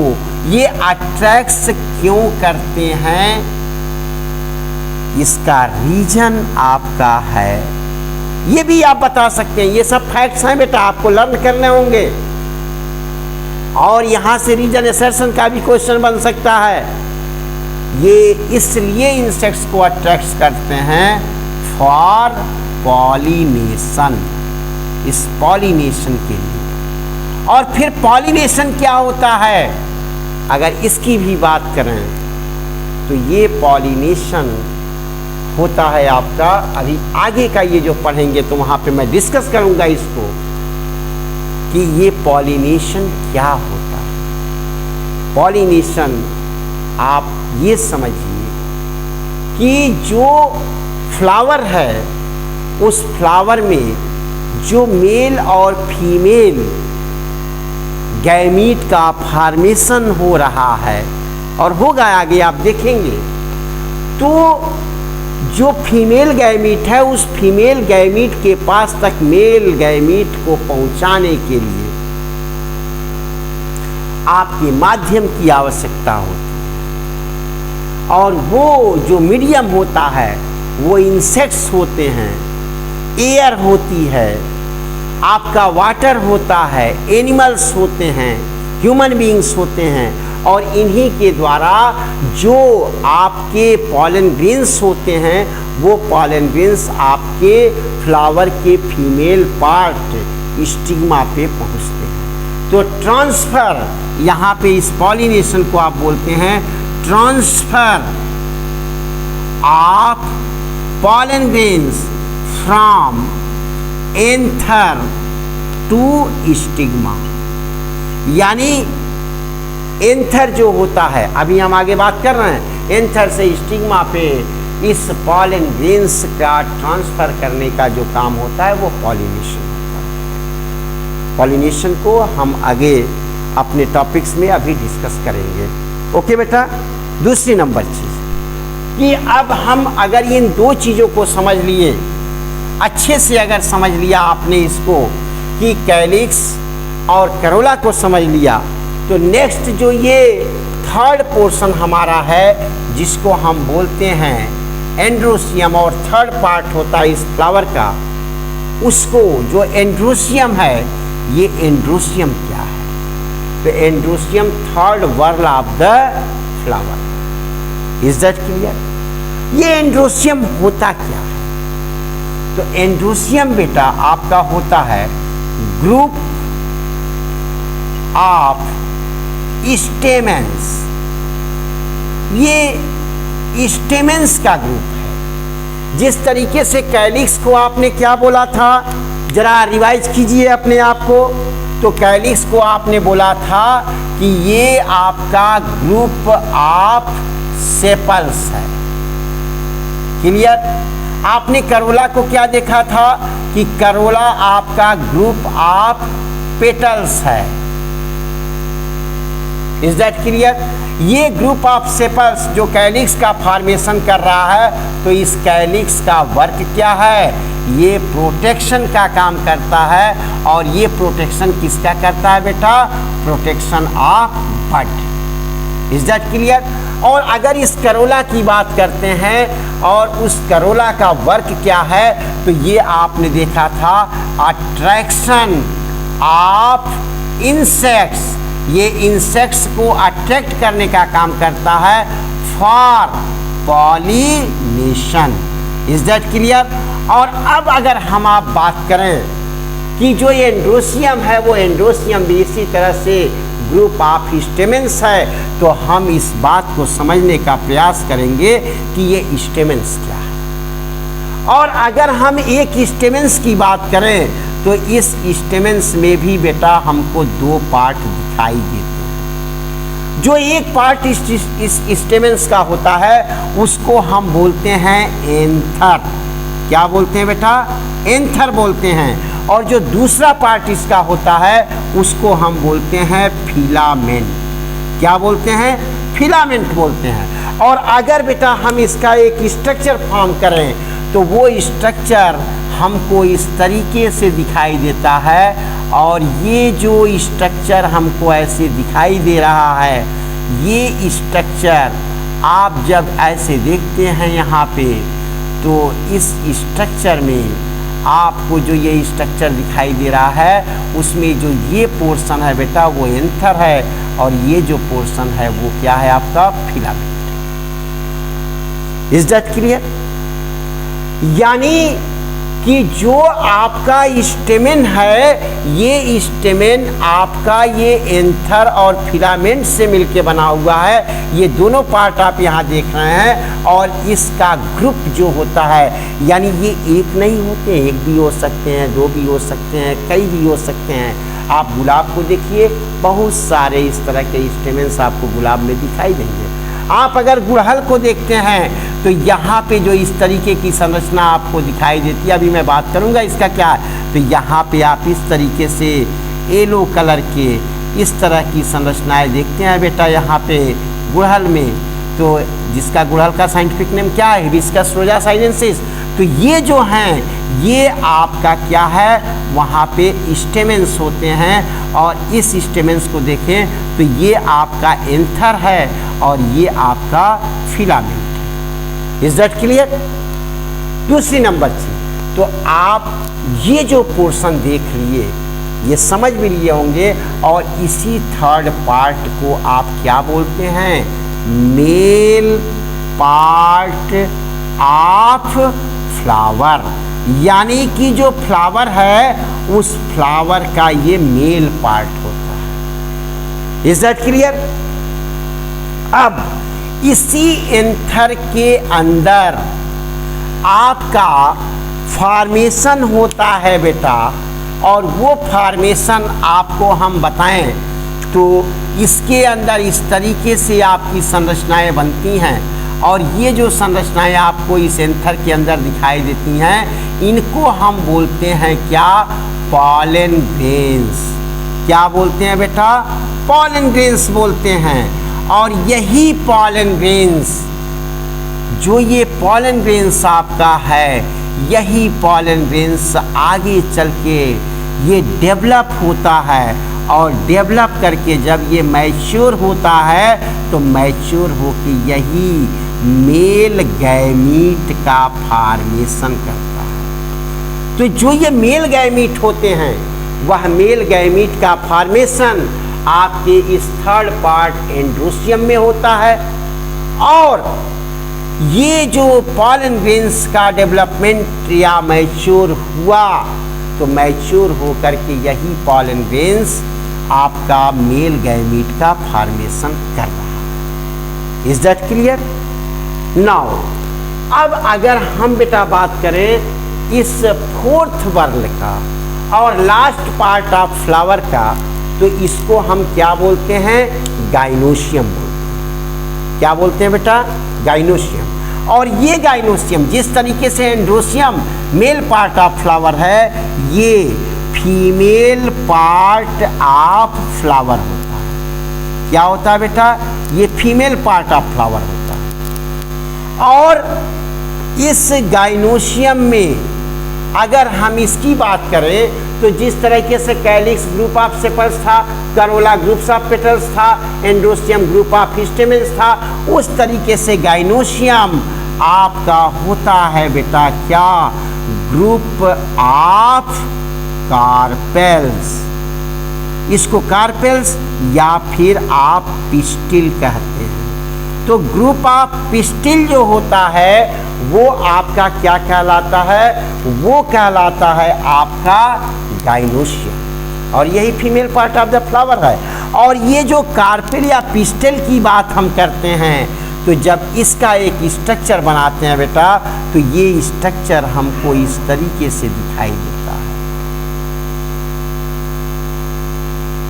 ये अट्रैक्ट क्यों करते हैं? इसका रीजन आपका है, ये भी आप बता सकते हैं। ये सब फैक्ट्स हैं बेटा, आपको लर्न करने होंगे। और यहां से रीजन असर्शन का भी क्वेश्चन बन सकता है। ये इसलिए इंसेक्ट्स को अट्रैक्ट करते हैं फॉर पॉलिनेशन, इस पॉलिनेशन के लिए। और फिर पॉलिनेशन क्या होता है? अगर इसकी भी बात करें तो ये पॉलिनेशन होता है आपका, अभी आगे का ये जो पढ़ेंगे तो वहाँ पे मैं डिस्कस करूँगा इसको कि ये पॉलिनेशन क्या होता है। पॉलिनेशन आप ये समझिए कि जो फ्लावर है, उस फ्लावर में जो मेल और फीमेल गैमीट का फॉर्मेशन हो रहा है और होगा आगे आप देखेंगे। तो जो फीमेल गैमीट है उस फीमेल गैमीट के पास तक मेल गैमीट को पहुंचाने के लिए आपके माध्यम की आवश्यकता होती है और वो जो मीडियम होता है वो इंसेक्ट्स होते हैं, एयर होती है, आपका वाटर होता है, एनिमल्स होते हैं, ह्यूमन बीइंग्स होते हैं और इन्हीं के द्वारा जो आपके पॉलन ग्रेन्स होते हैं वो पॉलन ग्रेन्स आपके फ्लावर के फीमेल पार्ट स्टिग्मा पे पहुंचते हैं। तो ट्रांसफर, यहाँ पे इस पॉलिनेशन को आप बोलते हैं transfer of pollen grains from anther to stigma. यानी एंथर जो होता है, अभी हम आगे बात कर रहे हैं, एंथर से स्टिग्मा पे इस पॉलन ग्रेन्स का ट्रांसफर करने का जो काम होता है वो पॉलिनेशन होता है। पॉलिनेशन को हम आगे अपने टॉपिक्स में अभी डिस्कस करेंगे। ओके बेटा। दूसरी नंबर चीज कि अब हम अगर इन दो चीज़ों को समझ लिए, अच्छे से अगर समझ लिया आपने इसको कि कैलिक्स और करोला को समझ लिया, तो नेक्स्ट जो ये थर्ड पोर्शन हमारा है जिसको हम बोलते हैं एंड्रोसियम और थर्ड पार्ट होता है इस फ्लावर का, उसको जो एंड्रोसियम है, ये एंड्रोसियम क्या है? तो androecium third whorl of the flower. Is that clear? ये एंड्रोसियम होता क्या है? तो एंड्रोसियम बेटा आपका होता है ग्रुप ऑफ स्टेमेंस। ये स्टेमेंस का ग्रुप है। जिस तरीके से कैलिक्स को आपने क्या बोला था, जरा रिवाइज कीजिए अपने आप को। तो कैलिक्स को आपने बोला था कि ये आपका ग्रुप ऑफ सेपल्स है। क्लियर? आपने करोला को क्या देखा था कि करोला आपका ग्रुप ऑफ पेटल्स है। Is that clear? ये ग्रुप ऑफ सेपल्स जो कैलिक्स का फॉर्मेशन कर रहा है, तो इस कैलिक्स का वर्क क्या है? ये प्रोटेक्शन का काम करता है। और ये प्रोटेक्शन किसका करता है बेटा? Protection of bud. Is that clear? और अगर इस करोला की बात करते हैं और उस करोला का वर्क क्या है, तो ये आपने देखा था अट्रैक्शन ऑफ इंसेक्ट्स। ये इंसेक्ट्स को अट्रैक्ट करने का काम करता है for pollination. Is that clear? और अब अगर हम आप बात करें कि जो ये एंड्रोसियम है वो एंड्रोसियम भी इसी तरह से ग्रुप ऑफ स्टेमेंस है, तो हम इस बात को समझने का प्रयास करेंगे कि ये स्टेमेंस क्या है। और अगर हम एक स्टेमेंस की बात करें तो इस स्टेमेंस में भी बेटा हमको दो पार्ट दिखाई देते हैं। जो एक पार्ट इस स्टेमेंस का होता है उसको हम बोलते हैं एंथर। क्या बोलते हैं बेटा? एंथर बोलते हैं। और जो दूसरा पार्ट इसका होता है उसको हम बोलते हैं फिलामेंट। क्या बोलते हैं? फिलामेंट बोलते हैं। और अगर बेटा हम इसका एक स्ट्रक्चर फॉर्म करें तो वो स्ट्रक्चर हमको इस तरीके से दिखाई देता है। और ये जो स्ट्रक्चर हमको ऐसे दिखाई दे रहा है, ये स्ट्रक्चर आप जब ऐसे देखते हैं यहाँ पे, तो इस स्ट्रक्चर में आपको जो ये स्ट्रक्चर दिखाई दे रहा है उसमें जो ये पोर्शन है बेटा वो एंथर है और ये जो पोर्शन है वो क्या है? आपका फिलामेंट। Is that clear? यानी कि जो आपका स्टेमेन है, ये स्टेमेन आपका ये एंथर और फिलामेंट से मिलके बना हुआ है। ये दोनों पार्ट आप यहाँ देख रहे हैं। और इसका ग्रुप जो होता है, यानी ये एक नहीं होते, एक भी हो सकते हैं, दो भी हो सकते हैं, कई भी हो सकते हैं। आप गुलाब को देखिए, बहुत सारे इस तरह के स्टेमेन्स आपको गुलाब में दिखाई देंगे। आप अगर गुड़हल को देखते हैं तो यहाँ पे जो इस तरीके की संरचना आपको दिखाई देती है, अभी मैं बात करूँगा इसका क्या है। तो यहाँ पे आप इस तरीके से येलो कलर के इस तरह की संरचनाएं देखते हैं बेटा यहाँ पे गुड़हल में। तो जिसका गुड़हल का साइंटिफिक नेम क्या है, हिबिस्कस रोजा साइनेंसिस। तो ये जो हैं ये आपका क्या है, वहाँ पे स्टेमेंस होते हैं, और इस स्टेमेंस को देखें तो ये आपका एंथर है और ये आपका फिलामेंट है। Is that clear? दूसरी नंबर चीज, तो आप ये जो पोर्शन देख लिए, ये समझ भी लिए होंगे, और इसी थर्ड पार्ट को आप क्या बोलते हैं, मेल पार्ट ऑफ फ्लावर, यानी कि जो फ्लावर है उस फ्लावर का ये मेल पार्ट होता है। Is that clear? अब इसी एंथर के अंदर आपका फॉर्मेशन होता है बेटा, और वो फॉर्मेशन आपको हम बताएं तो इसके अंदर इस तरीके से आपकी संरचनाएं बनती हैं, और ये जो संरचनाएं आपको इस एंथर के अंदर दिखाई देती हैं, इनको हम बोलते हैं क्या, पॉलन ग्रेन्स। क्या बोलते हैं बेटा? पॉलन ग्रेन्स बोलते हैं। और यही पॉलन ग्रेन्स, जो ये पॉलन ग्रेन्स आपका है, यही पॉलन ग्रेन्स आगे चल के ये डेवलप होता है, और डेवलप करके जब ये मैच्योर होता है तो मैच्योर होके यही मेल गैमीट का फॉर्मेशन करता है। तो जो ये मेल गैमीट होते हैं, वह मेल गैमीट का फॉर्मेशन आपके इस थर्ड पार्ट एंड्रोसियम में होता है, और ये जो पॉलन ग्रेन्स का डेवलपमेंट या मैच्योर हुआ, तो मैच्योर होकर के यही पॉलन ग्रेन्स आपका मेल गैमीट का फॉर्मेशन कर रहा है। Is that clear? नाउ अब अगर हम बेटा बात करें इस फोर्थ वर्ल का और लास्ट पार्ट ऑफ फ्लावर का, तो इसको हम क्या बोलते हैं, गाइनोशियम बोलते हैं। क्या बोलते हैं बेटा? गाइनोशियम। और ये गाइनोशियम जिस तरीके से androecium male part of flower है, ये फीमेल पार्ट ऑफ फ्लावर होता है। क्या होता है बेटा? ये फीमेल पार्ट ऑफ फ्लावर होता है। और इस गाइनोशियम में अगर हम इसकी बात करें तो जिस तरीके से कैलिक्स ग्रुप ऑफ सेपल्स था, करोला ग्रुप्स ऑफ पेटल्स था, एंड्रोसियम ग्रुप ऑफ स्टेमेंस था, उस तरीके से गाइनोशियम आपका होता है बेटा क्या, ग्रुप ऑफ कार्पेल्स। इसको कार्पेल्स या फिर आप पिस्टिल कहते हैं। तो ग्रुप ऑफ पिस्टिल जो होता है वो आपका क्या कहलाता है, वो कहलाता है आपका गाइनोशियम, और यही female part of the flower है। और ये जो कार्पेल या पिस्टिल की बात हम करते हैं, तो जब इसका एक स्ट्रक्चर बनाते हैं बेटा, तो ये स्ट्रक्चर हमको इस तरीके से दिखाई देता है।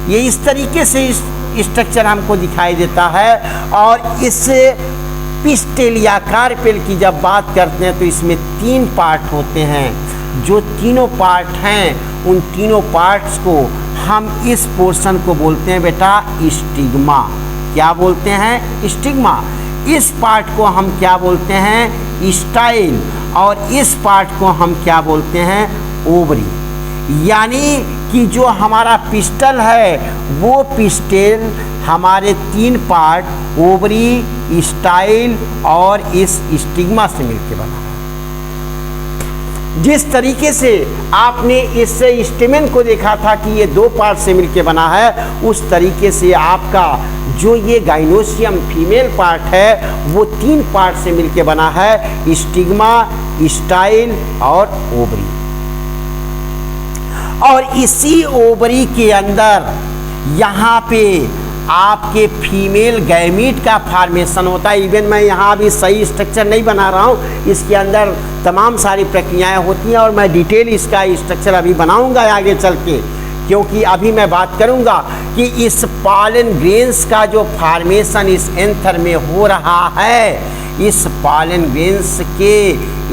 ये इस तरीके से स्ट्रक्चर हमको दिखाई देता है। और इस पिस्टिल या कार्पेल की जब बात करते हैं तो इसमें 3 पार्ट होते हैं। जो तीनों पार्ट हैं उन तीनों पार्ट्स को हम इस पोर्शन को बोलते हैं बेटा स्टिग्मा। क्या बोलते हैं? स्टिग्मा। इस पार्ट को हम क्या बोलते हैं? स्टाइल। और इस पार्ट को हम क्या बोलते हैं? ओवरी। यानी कि जो हमारा पिस्टल है वो पिस्टल हमारे 3 पार्ट ओवरी, स्टाइल और इस स्टिग्मा से मिलकर बना है। जिस तरीके से आपने इस स्टेमेन को देखा था कि ये 2 पार्ट से मिलकर बना है, उस तरीके से आपका जो ये गाइनोशियम फीमेल पार्ट है वो 3 पार्ट से मिलकर बना है, स्टिग्मा, स्टाइल और ओवरी। और इसी ओवरी के अंदर यहाँ पे आपके फीमेल गैमीट का फॉर्मेशन होता है। इवन मैं यहाँ भी सही स्ट्रक्चर नहीं बना रहा हूँ, इसके अंदर तमाम सारी प्रक्रियाएं होती हैं और मैं डिटेल इसका स्ट्रक्चर अभी बनाऊँगा आगे चल के, क्योंकि अभी मैं बात करूँगा कि इस पॉलन ग्रेन्स का जो फॉर्मेशन इस एंथर में हो रहा है, इस पॉलन ग्रेन्स के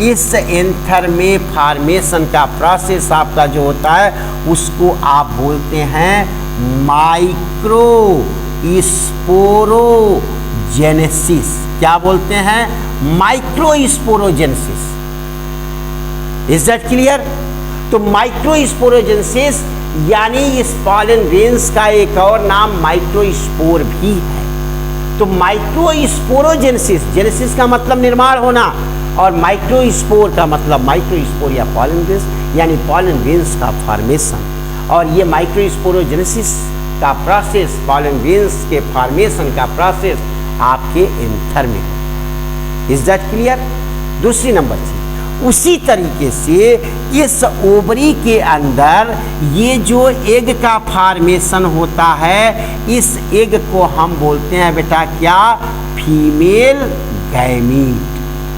इस एंथर में फॉर्मेशन का प्रोसेस आपका जो होता है उसको आप बोलते हैं माइक्रोस्पोरोजेनेसिस। क्या बोलते हैं? माइक्रोस्पोरोजेनेसिस। Is that clear? तो माइक्रोस्पोरोजेनेसिस यानी इस पॉलन ग्रेन्स का एक और नाम माइक्रोस्पोर भी है। तो माइक्रोस्पोरोजेनेसिस, जेनेसिस का मतलब निर्माण होना, और माइक्रोस्पोर का मतलब माइक्रोस्पोर या पॉलन ग्रेन्स यानी पॉलन ग्रेन्स का फॉर्मेशन। और ये माइक्रोस्पोरोजेनेसिस का प्रोसेस, पॉलन ग्रेन्स के फॉर्मेशन का प्रोसेस आपके एंथर में। Is that clear? दूसरी नंबर चीज, उसी तरीके से इस ओवरी के अंदर ये जो एग का फॉर्मेशन होता है, इस एग को हम बोलते हैं बेटा क्या? Female gamete.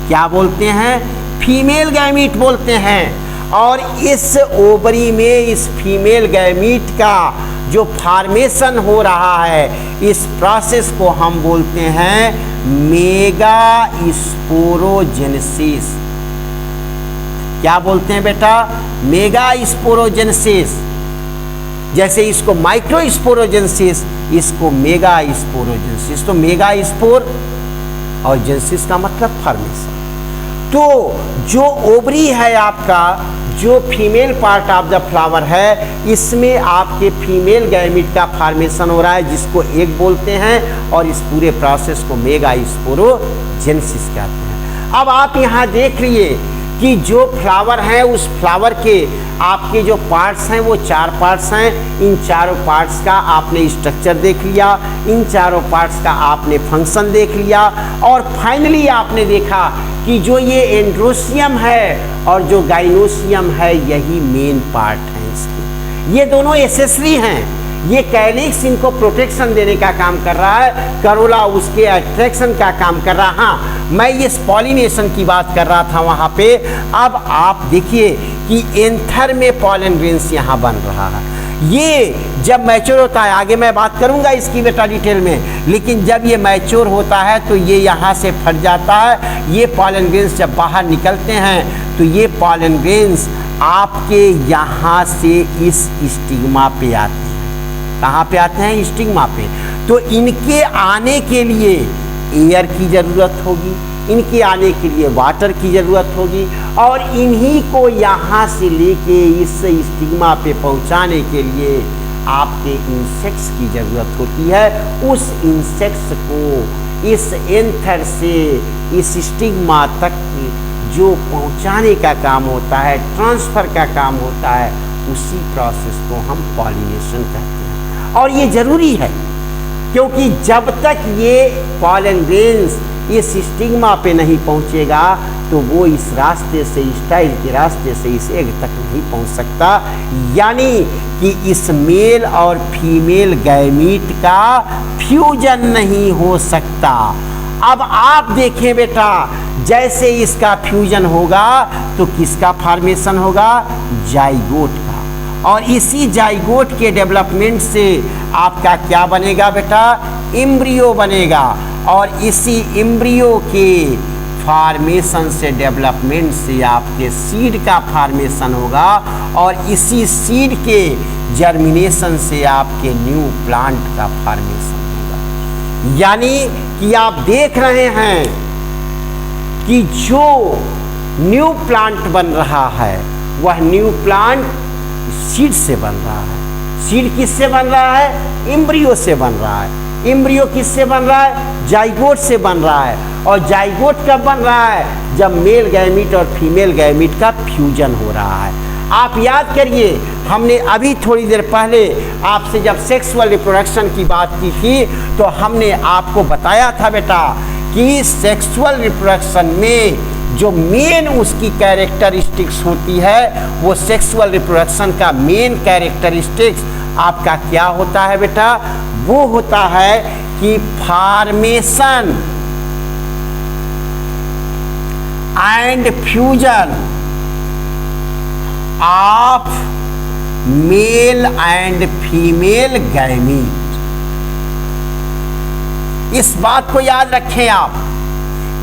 क्या बोलते हैं? फीमेल गैमीट बोलते हैं। और इस ओवरी में इस फीमेल गैमीट का जो फॉर्मेशन हो रहा है, इस प्रोसेस को हम बोलते हैं मेगास्पोरोजेनेसिस। क्या बोलते हैं बेटा? मेगास्पोरोजेनेसिस। जैसे इसको माइक्रोस्पोरोजेनेसिस, इसको मेगास्पोरोजेनेसिस। तो मेगास्पोर और जेनेसिस का मतलब फॉर्मेशन। तो जो ओवरी है आपका, जो female part of the flower है, इसमें आपके फीमेल गैमीट का फॉर्मेशन हो रहा है, जिसको एग बोलते हैं, और इस पूरे प्रोसेस को मेगास्पोरोजेनेसिस कहते हैं। अब आप यहाँ देख लिए कि जो फ्लावर है, उस फ्लावर के आपके जो पार्ट्स हैं वो 4 पार्ट्स हैं। इन चारों पार्ट्स का आपने स्ट्रक्चर देख लिया, इन चारों पार्ट्स का आपने फंक्शन देख लिया, और फाइनली आपने देखा कि जो ये एंड्रोसियम है और जो गाइनोसियम है, यही मेन पार्ट है इसके। ये दोनों एसेसरी हैं। ये कैलिक्स इनको प्रोटेक्शन देने का काम कर रहा है, करोला उसके अट्रैक्शन का काम कर रहा है। हाँ, मैं इस पॉलिनेशन की बात कर रहा था वहाँ पे। अब आप देखिए कि एंथर में पॉलन ग्रेन्स यहाँ बन रहा है। ये जब मैच्योर होता है, आगे मैं बात करूँगा इसकी बेटा डिटेल में, लेकिन जब ये मैच्योर होता है तो ये यहाँ से फट जाता है। ये पॉलन ग्रेन्स जब बाहर निकलते हैं तो ये पॉलन ग्रेन्स आपके यहाँ से इस स्टिग्मा पे आते हैं। कहाँ पे आते हैं? स्टिग्मा पे। तो इनके आने के लिए एयर की ज़रूरत होगी, इनके आने के लिए वाटर की ज़रूरत होगी, और इन्हीं को यहाँ से लेके इस स्टिग्मा पे पहुँचाने के लिए आपके इंसेक्ट्स की ज़रूरत होती है। उस इंसेक्ट्स को इस एंथर से इस स्टिग्मा तक जो पहुँचाने का काम होता है, ट्रांसफ़र का काम होता है, उसी प्रोसेस को हम पॉलिनेशन कहते हैं। और ये ज़रूरी है, क्योंकि जब तक ये पॉलन ग्रेन्स इस स्टिग्मा पे नहीं पहुंचेगा तो वो इस रास्ते से, स्टाइल के रास्ते से इस एग तक नहीं पहुंच सकता। यानी कि इस मेल और फीमेल गैमीट का फ्यूजन नहीं हो सकता। अब आप देखें बेटा, जैसे इसका फ्यूजन होगा तो किसका फॉर्मेशन होगा? जाइगोट का। और इसी जाइगोट के डेवलपमेंट से आपका क्या बनेगा बेटा? एम्ब्रियो बनेगा। और इसी एम्ब्रियो के फॉर्मेशन से, डेवलपमेंट से आपके सीड का फॉर्मेशन होगा, और इसी सीड के जर्मिनेशन से आपके न्यू प्लांट का फॉर्मेशन होगा। यानी कि आप देख रहे हैं कि जो न्यू प्लांट बन रहा है, वह न्यू प्लांट सीड से बन रहा है। सीड किससे बन रहा है? एम्ब्रियो से बन रहा है। एम्ब्रियो किससे बन रहा है? जाइगोट से बन रहा है। और जाइगोट कब बन रहा है? जब मेल गैमीट और फीमेल गैमीट का फ्यूजन हो रहा है। आप याद करिए, हमने अभी थोड़ी देर पहले आपसे जब सेक्सुअल रिप्रोडक्शन की बात की थी, तो हमने आपको बताया था बेटा कि सेक्सुअल रिप्रोडक्शन में जो मेन उसकी कैरेक्टरिस्टिक्स होती है, वो सेक्सुअल रिप्रोडक्शन का मेन कैरेक्टरिस्टिक्स आपका क्या होता है बेटा? वो होता है कि formation and fusion of male and female gamete. इस बात को याद रखें आप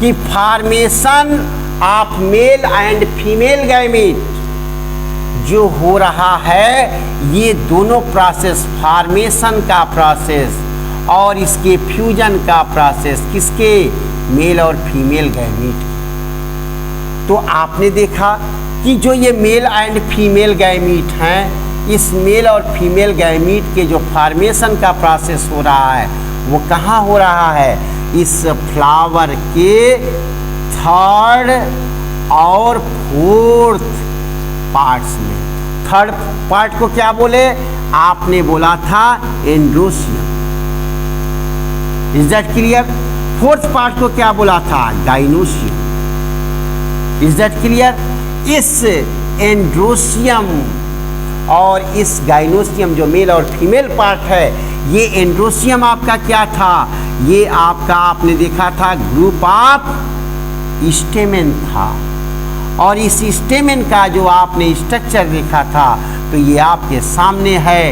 कि formation of male and female gamete जो हो रहा है ये दोनों प्रोसेस, फॉर्मेशन का प्रोसेस और इसके फ्यूजन का प्रोसेस, किसके, मेल और फीमेल गैमीट। तो आपने देखा कि जो ये मेल एंड फीमेल गैमीट हैं, इस मेल और फीमेल गैमीट के जो फॉर्मेशन का प्रोसेस हो रहा है वो कहाँ हो रहा है, इस फ्लावर के थर्ड और फोर्थ पार्ट्स में। थर्ड पार्ट को क्या बोले, आपने बोला था androecium, is that clear. Fourth part को क्या बोला था, गाइनोसियम, इज दैट क्लियर। इस एंड्रोसियम और इस गाइनोसियम जो मेल और फीमेल पार्ट है, ये एंड्रोसियम आपका क्या था, ये आपका आपने देखा था ग्रुप ऑफ स्टेमेन था, और इस स्टेमेन का जो आपने स्ट्रक्चर देखा था तो ये आपके सामने है,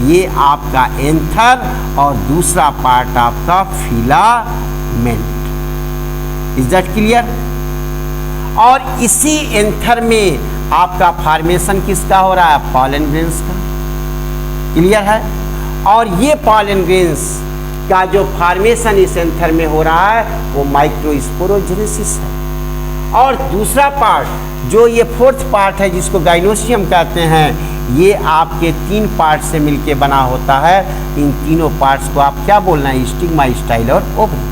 ये आपका एंथर और दूसरा पार्ट आपका फिलामेंट, इज दैट क्लियर। और इसी एंथर में आपका फॉर्मेशन किसका हो रहा है, पॉलन ग्रेन्स का, क्लियर है। और ये पॉलन ग्रेन्स का जो फॉर्मेशन इस एंथर में हो रहा है वो माइक्रोस्पोरोजेनेसिस है। और दूसरा पार्ट जो ये फोर्थ पार्ट है जिसको गाइनोसियम कहते हैं, ये आपके 3 पार्ट से मिलके बना होता है। इन तीनों पार्ट्स को आप क्या बोलना है, स्टिग्मा, स्टाइल और ओवरी।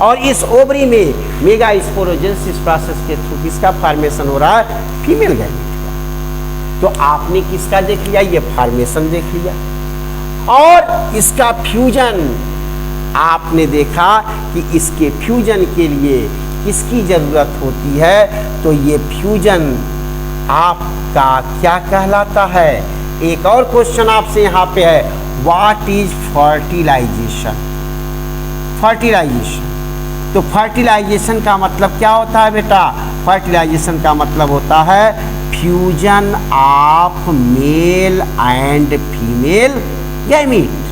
और इस ओवरी में मेगा स्पोरोजेनेसिस प्रोसेस के थ्रू किसका फॉर्मेशन हो रहा है, फीमेल गैमीट का। तो आपने किसका देख लिया, ये फॉर्मेशन देख लिया। और इसका फ्यूजन आपने देखा कि इसके फ्यूजन के लिए किसकी ज़रूरत होती है, तो ये फ्यूजन आपका क्या कहलाता है। एक और क्वेश्चन आपसे यहाँ पे है, व्हाट इज फर्टिलाइजेशन। फर्टिलाइजेशन, तो फर्टिलाइजेशन का मतलब क्या होता है बेटा, फर्टिलाइजेशन का मतलब होता है fusion of male and female gamete.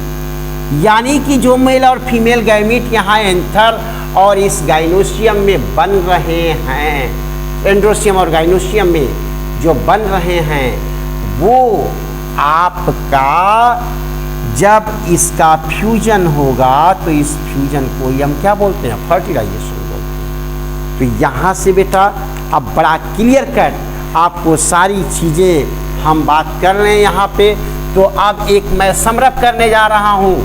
यानी कि जो मेल और फीमेल गैमीट यहाँ एंथर और इस गाइनोसियम में बन रहे हैं, एंड्रोसियम और गाइनोसियम में जो बन रहे हैं, वो आपका जब इसका फ्यूजन होगा तो इस फ्यूजन को हम क्या बोलते हैं, फर्टिलाइजेशन बोलते हैं। तो यहाँ से बेटा अब बड़ा क्लियर कट आपको सारी चीज़ें हम बात कर रहे हैं यहाँ पे। तो अब एक मैं समरअप करने जा रहा हूँ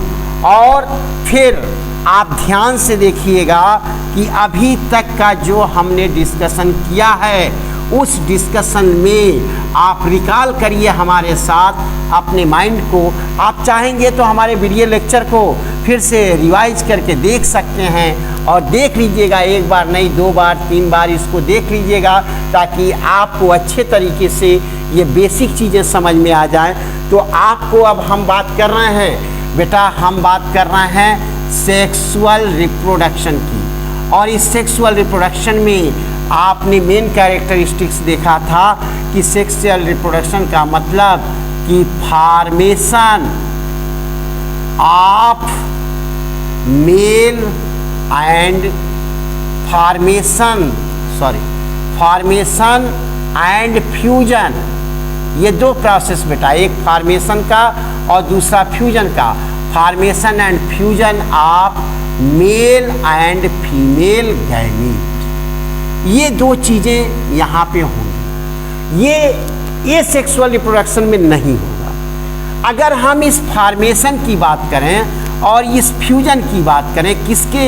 और फिर आप ध्यान से देखिएगा कि अभी तक का जो हमने डिस्कशन किया है उस डिस्कशन में आप रिकॉल करिए हमारे साथ अपने माइंड को। आप चाहेंगे तो हमारे वीडियो लेक्चर को फिर से रिवाइज करके देख सकते हैं और देख लीजिएगा, एक बार नहीं 2 बार 3 बार इसको देख लीजिएगा ताकि आपको अच्छे तरीके से ये बेसिक चीज़ें समझ में आ जाएं। तो आपको अब हम बात कर रहे हैं बेटा, हम बात कर रहे हैं सेक्सुअल रिप्रोडक्शन की। और इस सेक्सुअल रिप्रोडक्शन में आपने मेन कैरेक्टरिस्टिक्स देखा था कि सेक्सुअल रिप्रोडक्शन का मतलब कि formation of male and formation and fusion, ये 2 प्रोसेस बेटा, एक फॉर्मेशन का और दूसरा फ्यूजन का। Formation and fusion of male and female gamete, ये 2 चीज़ें यहाँ पे होंगी। ये सेक्सुअल रिप्रोडक्शन में नहीं होगा। अगर हम इस फॉर्मेशन की बात करें और इस फ्यूजन की बात करें, किसके,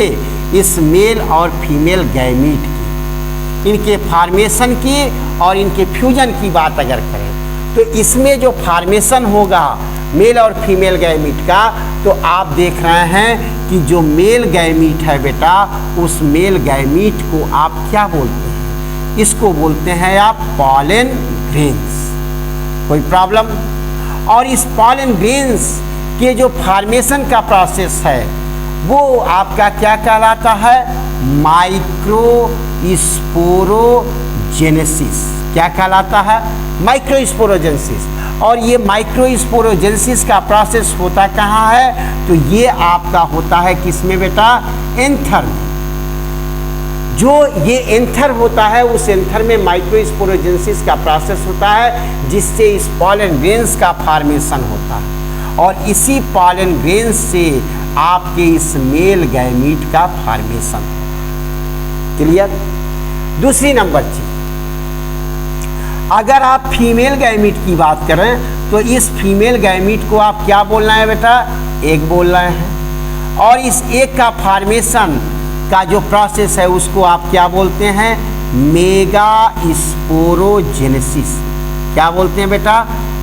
इस मेल और फीमेल गैमीट की, इनके फॉर्मेशन की और इनके फ्यूजन की बात अगर करें तो इसमें जो फॉर्मेशन होगा मेल और फीमेल गैमीट का, तो आप देख रहे हैं कि जो मेल गैमीट है बेटा, उस मेल गैमीट को आप क्या बोलते हैं, इसको बोलते हैं आप पॉलन ग्रेन्स। कोई प्रॉब्लम। और इस पॉलन ग्रेन्स के जो फॉर्मेशन का प्रोसेस है वो आपका क्या कहलाता है, माइक्रो स्पोरोजेनेसिस। क्या कहलाता है, माइक्रो स्पोरोजेनेसिस। और ये माइक्रो स्पोरोजेनेसिस का प्रोसेस होता कहाँ है, तो ये आपका होता है किसमें बेटा, एंथर में। जो ये एंथर होता है, उस एंथर में माइक्रोस्पोरोजेनेसिस का प्रोसेस होता है, जिससे इस पॉलन ग्रेन्स का फॉर्मेशन होता है और इसी पॉलन ग्रेन्स से आपके इस मेल गैमीट का फॉर्मेशन होता है। क्लियर? दूसरी नंबर चीज, अगर आप फीमेल गैमीट की बात करें तो इस फीमेल गैमीट को आप क्या बोलना है बेटा? एग बोल रहे हैं। और इस एग का फॉर्मेशन का जो प्रोसेस है उसको आप क्या बोलते हैं? Mega sporogenesis. क्या बोलते हैं बेटा?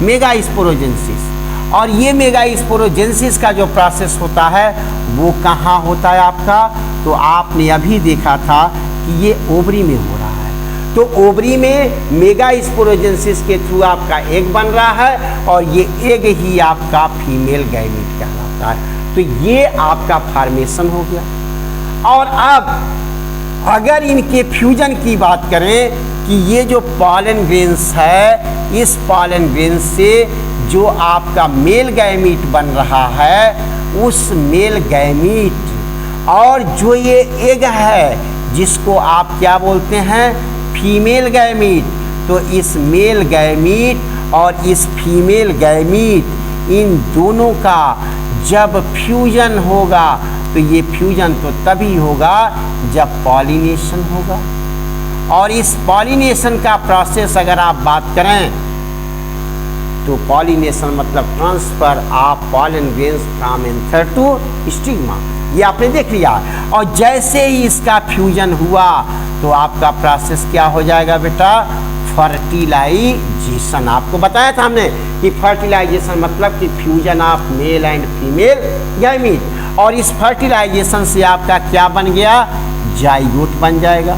Mega sporogenesis. और ये मेगा स्पोरोजेनेसिस का जो प्रोसेस होता है वो कहाँ होता है आपका? तो आपने अभी देखा था कि ये ओवरी में हो रहा है। तो ओवरी में मेगा स्पोरोजेनेसिस के थ्रू आपका एग बन रहा है और ये एग ही आपका फीमेल गैमीट कहलाता है। तो ये आपका फॉर्मेशन हो गया। और अब अगर इनके फ्यूजन की बात करें कि ये जो पॉलन ग्रेन्स है, इस पॉलन ग्रेन्स से जो आपका मेल गैमीट बन रहा है, उस मेल गैमीट और जो ये एग है जिसको आप क्या बोलते हैं? Female gamete. तो इस मेल गैमीट और इस फीमेल गैमीट, इन दोनों का जब फ्यूजन होगा तो ये फ्यूजन तो तभी होगा जब पॉलिनेशन होगा। और इस पॉलिनेशन का प्रोसेस अगर आप बात करें तो पॉलिनेशन मतलब transfer of pollen grains from anther to stigma, ये आपने देख लिया। और जैसे ही इसका फ्यूजन हुआ तो आपका प्रोसेस क्या हो जाएगा बेटा? फर्टिलाइजेशन। आपको बताया था हमने कि फर्टिलाइजेशन मतलब कि fusion of male and female gamete. और इस फर्टिलाइजेशन से आपका क्या बन गया? जाइगोट बन जाएगा।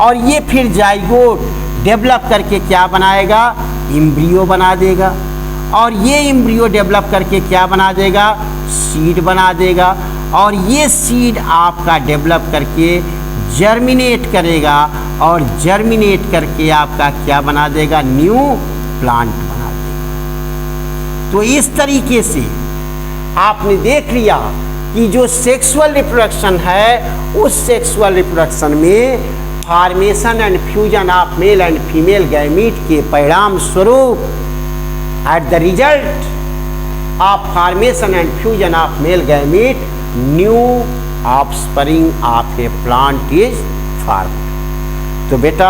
और ये फिर जाइगोट डेवलप करके क्या बनाएगा? एम्ब्रियो बना देगा। और ये एम्ब्रियो डेवलप करके क्या बना देगा? सीड बना देगा। और ये सीड आपका डेवलप करके जर्मिनेट करेगा और जर्मिनेट करके आपका क्या बना देगा? न्यू प्लांट बना देगा। तो इस तरीके से आपने देख लिया कि जो सेक्सुअल रिप्रोडक्शन है, उस सेक्सुअल रिप्रोडक्शन में formation and fusion of male and female gamete के परिणाम स्वरूप, at the result of formation and fusion of male gamete, new offspring of A plant is formed. तो बेटा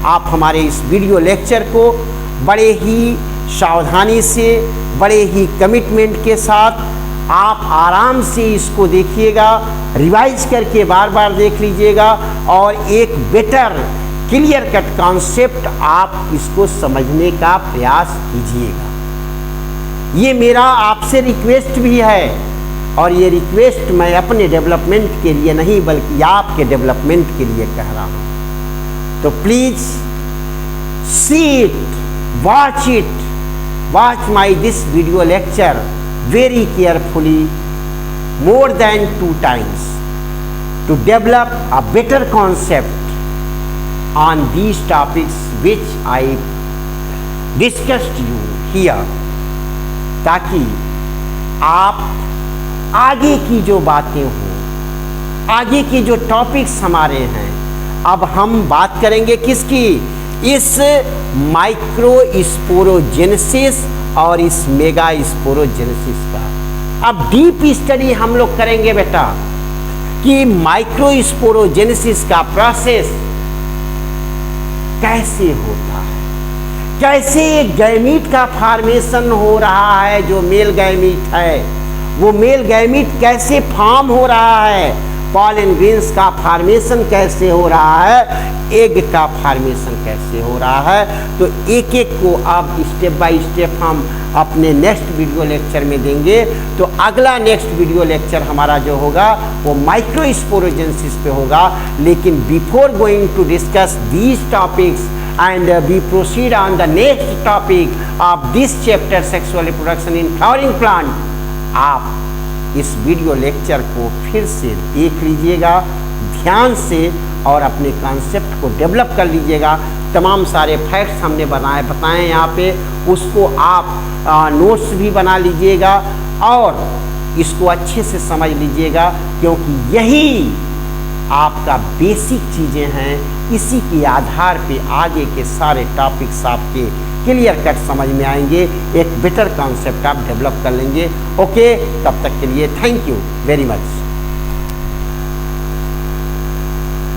आप हमारे इस वीडियो लेक्चर को बड़े ही सावधानी से, बड़े ही कमिटमेंट के साथ आप आराम से इसको देखिएगा, रिवाइज करके बार बार देख लीजिएगा और एक बेटर क्लियर कट कॉन्सेप्ट आप इसको समझने का प्रयास कीजिएगा। ये मेरा आपसे रिक्वेस्ट भी है और ये रिक्वेस्ट मैं अपने डेवलपमेंट के लिए नहीं बल्कि आपके डेवलपमेंट के लिए कह रहा हूँ। तो please see it, watch my this video lecture very carefully more than 2 times to develop a better concept on these topics which I discussed you here, ताकि आप आगे की जो बातें हों, आगे के जो टॉपिक्स हमारे हैं, अब हम बात करेंगे किसकी? इस माइक्रो स्पोरोजेनेसिस और इस मेगा स्पोरोजेनेसिस का। अब डीप स्टडी हम लोग करेंगे बेटा कि माइक्रो स्पोरोजेनेसिस का प्रोसेस कैसे होता है, कैसे गैमीट का फॉर्मेशन हो रहा है। जो मेल गैमीट है वो मेल गैमीट कैसे फॉर्म हो रहा है, पॉलन ग्रेन्स का फॉर्मेशन कैसे हो रहा है, एग का फॉर्मेशन कैसे हो रहा है। तो एक एक को अब स्टेप बाय स्टेप हम अपने नेक्स्ट वीडियो लेक्चर में देंगे। तो अगला नेक्स्ट वीडियो लेक्चर हमारा जो होगा वो माइक्रो स्पोरोजेनेसिस पे होगा। लेकिन before going to discuss these topics and we proceed on the next topic of this chapter sexual reproduction in flowering plant, आप इस वीडियो लेक्चर को फिर से देख लीजिएगा ध्यान से और अपने कॉन्सेप्ट को डेवलप कर लीजिएगा। तमाम सारे फैक्ट्स हमने बताए यहाँ पे, उसको आप नोट्स भी बना लीजिएगा और इसको अच्छे से समझ लीजिएगा, क्योंकि यही आपका बेसिक चीज़ें हैं, इसी के आधार पे आगे के सारे टॉपिक्स आपके क्लियर कट समझ में आएंगे, एक बेटर कॉन्सेप्ट आप डेवलप कर लेंगे। ओके, तब तक के लिए थैंक यू वेरी मच।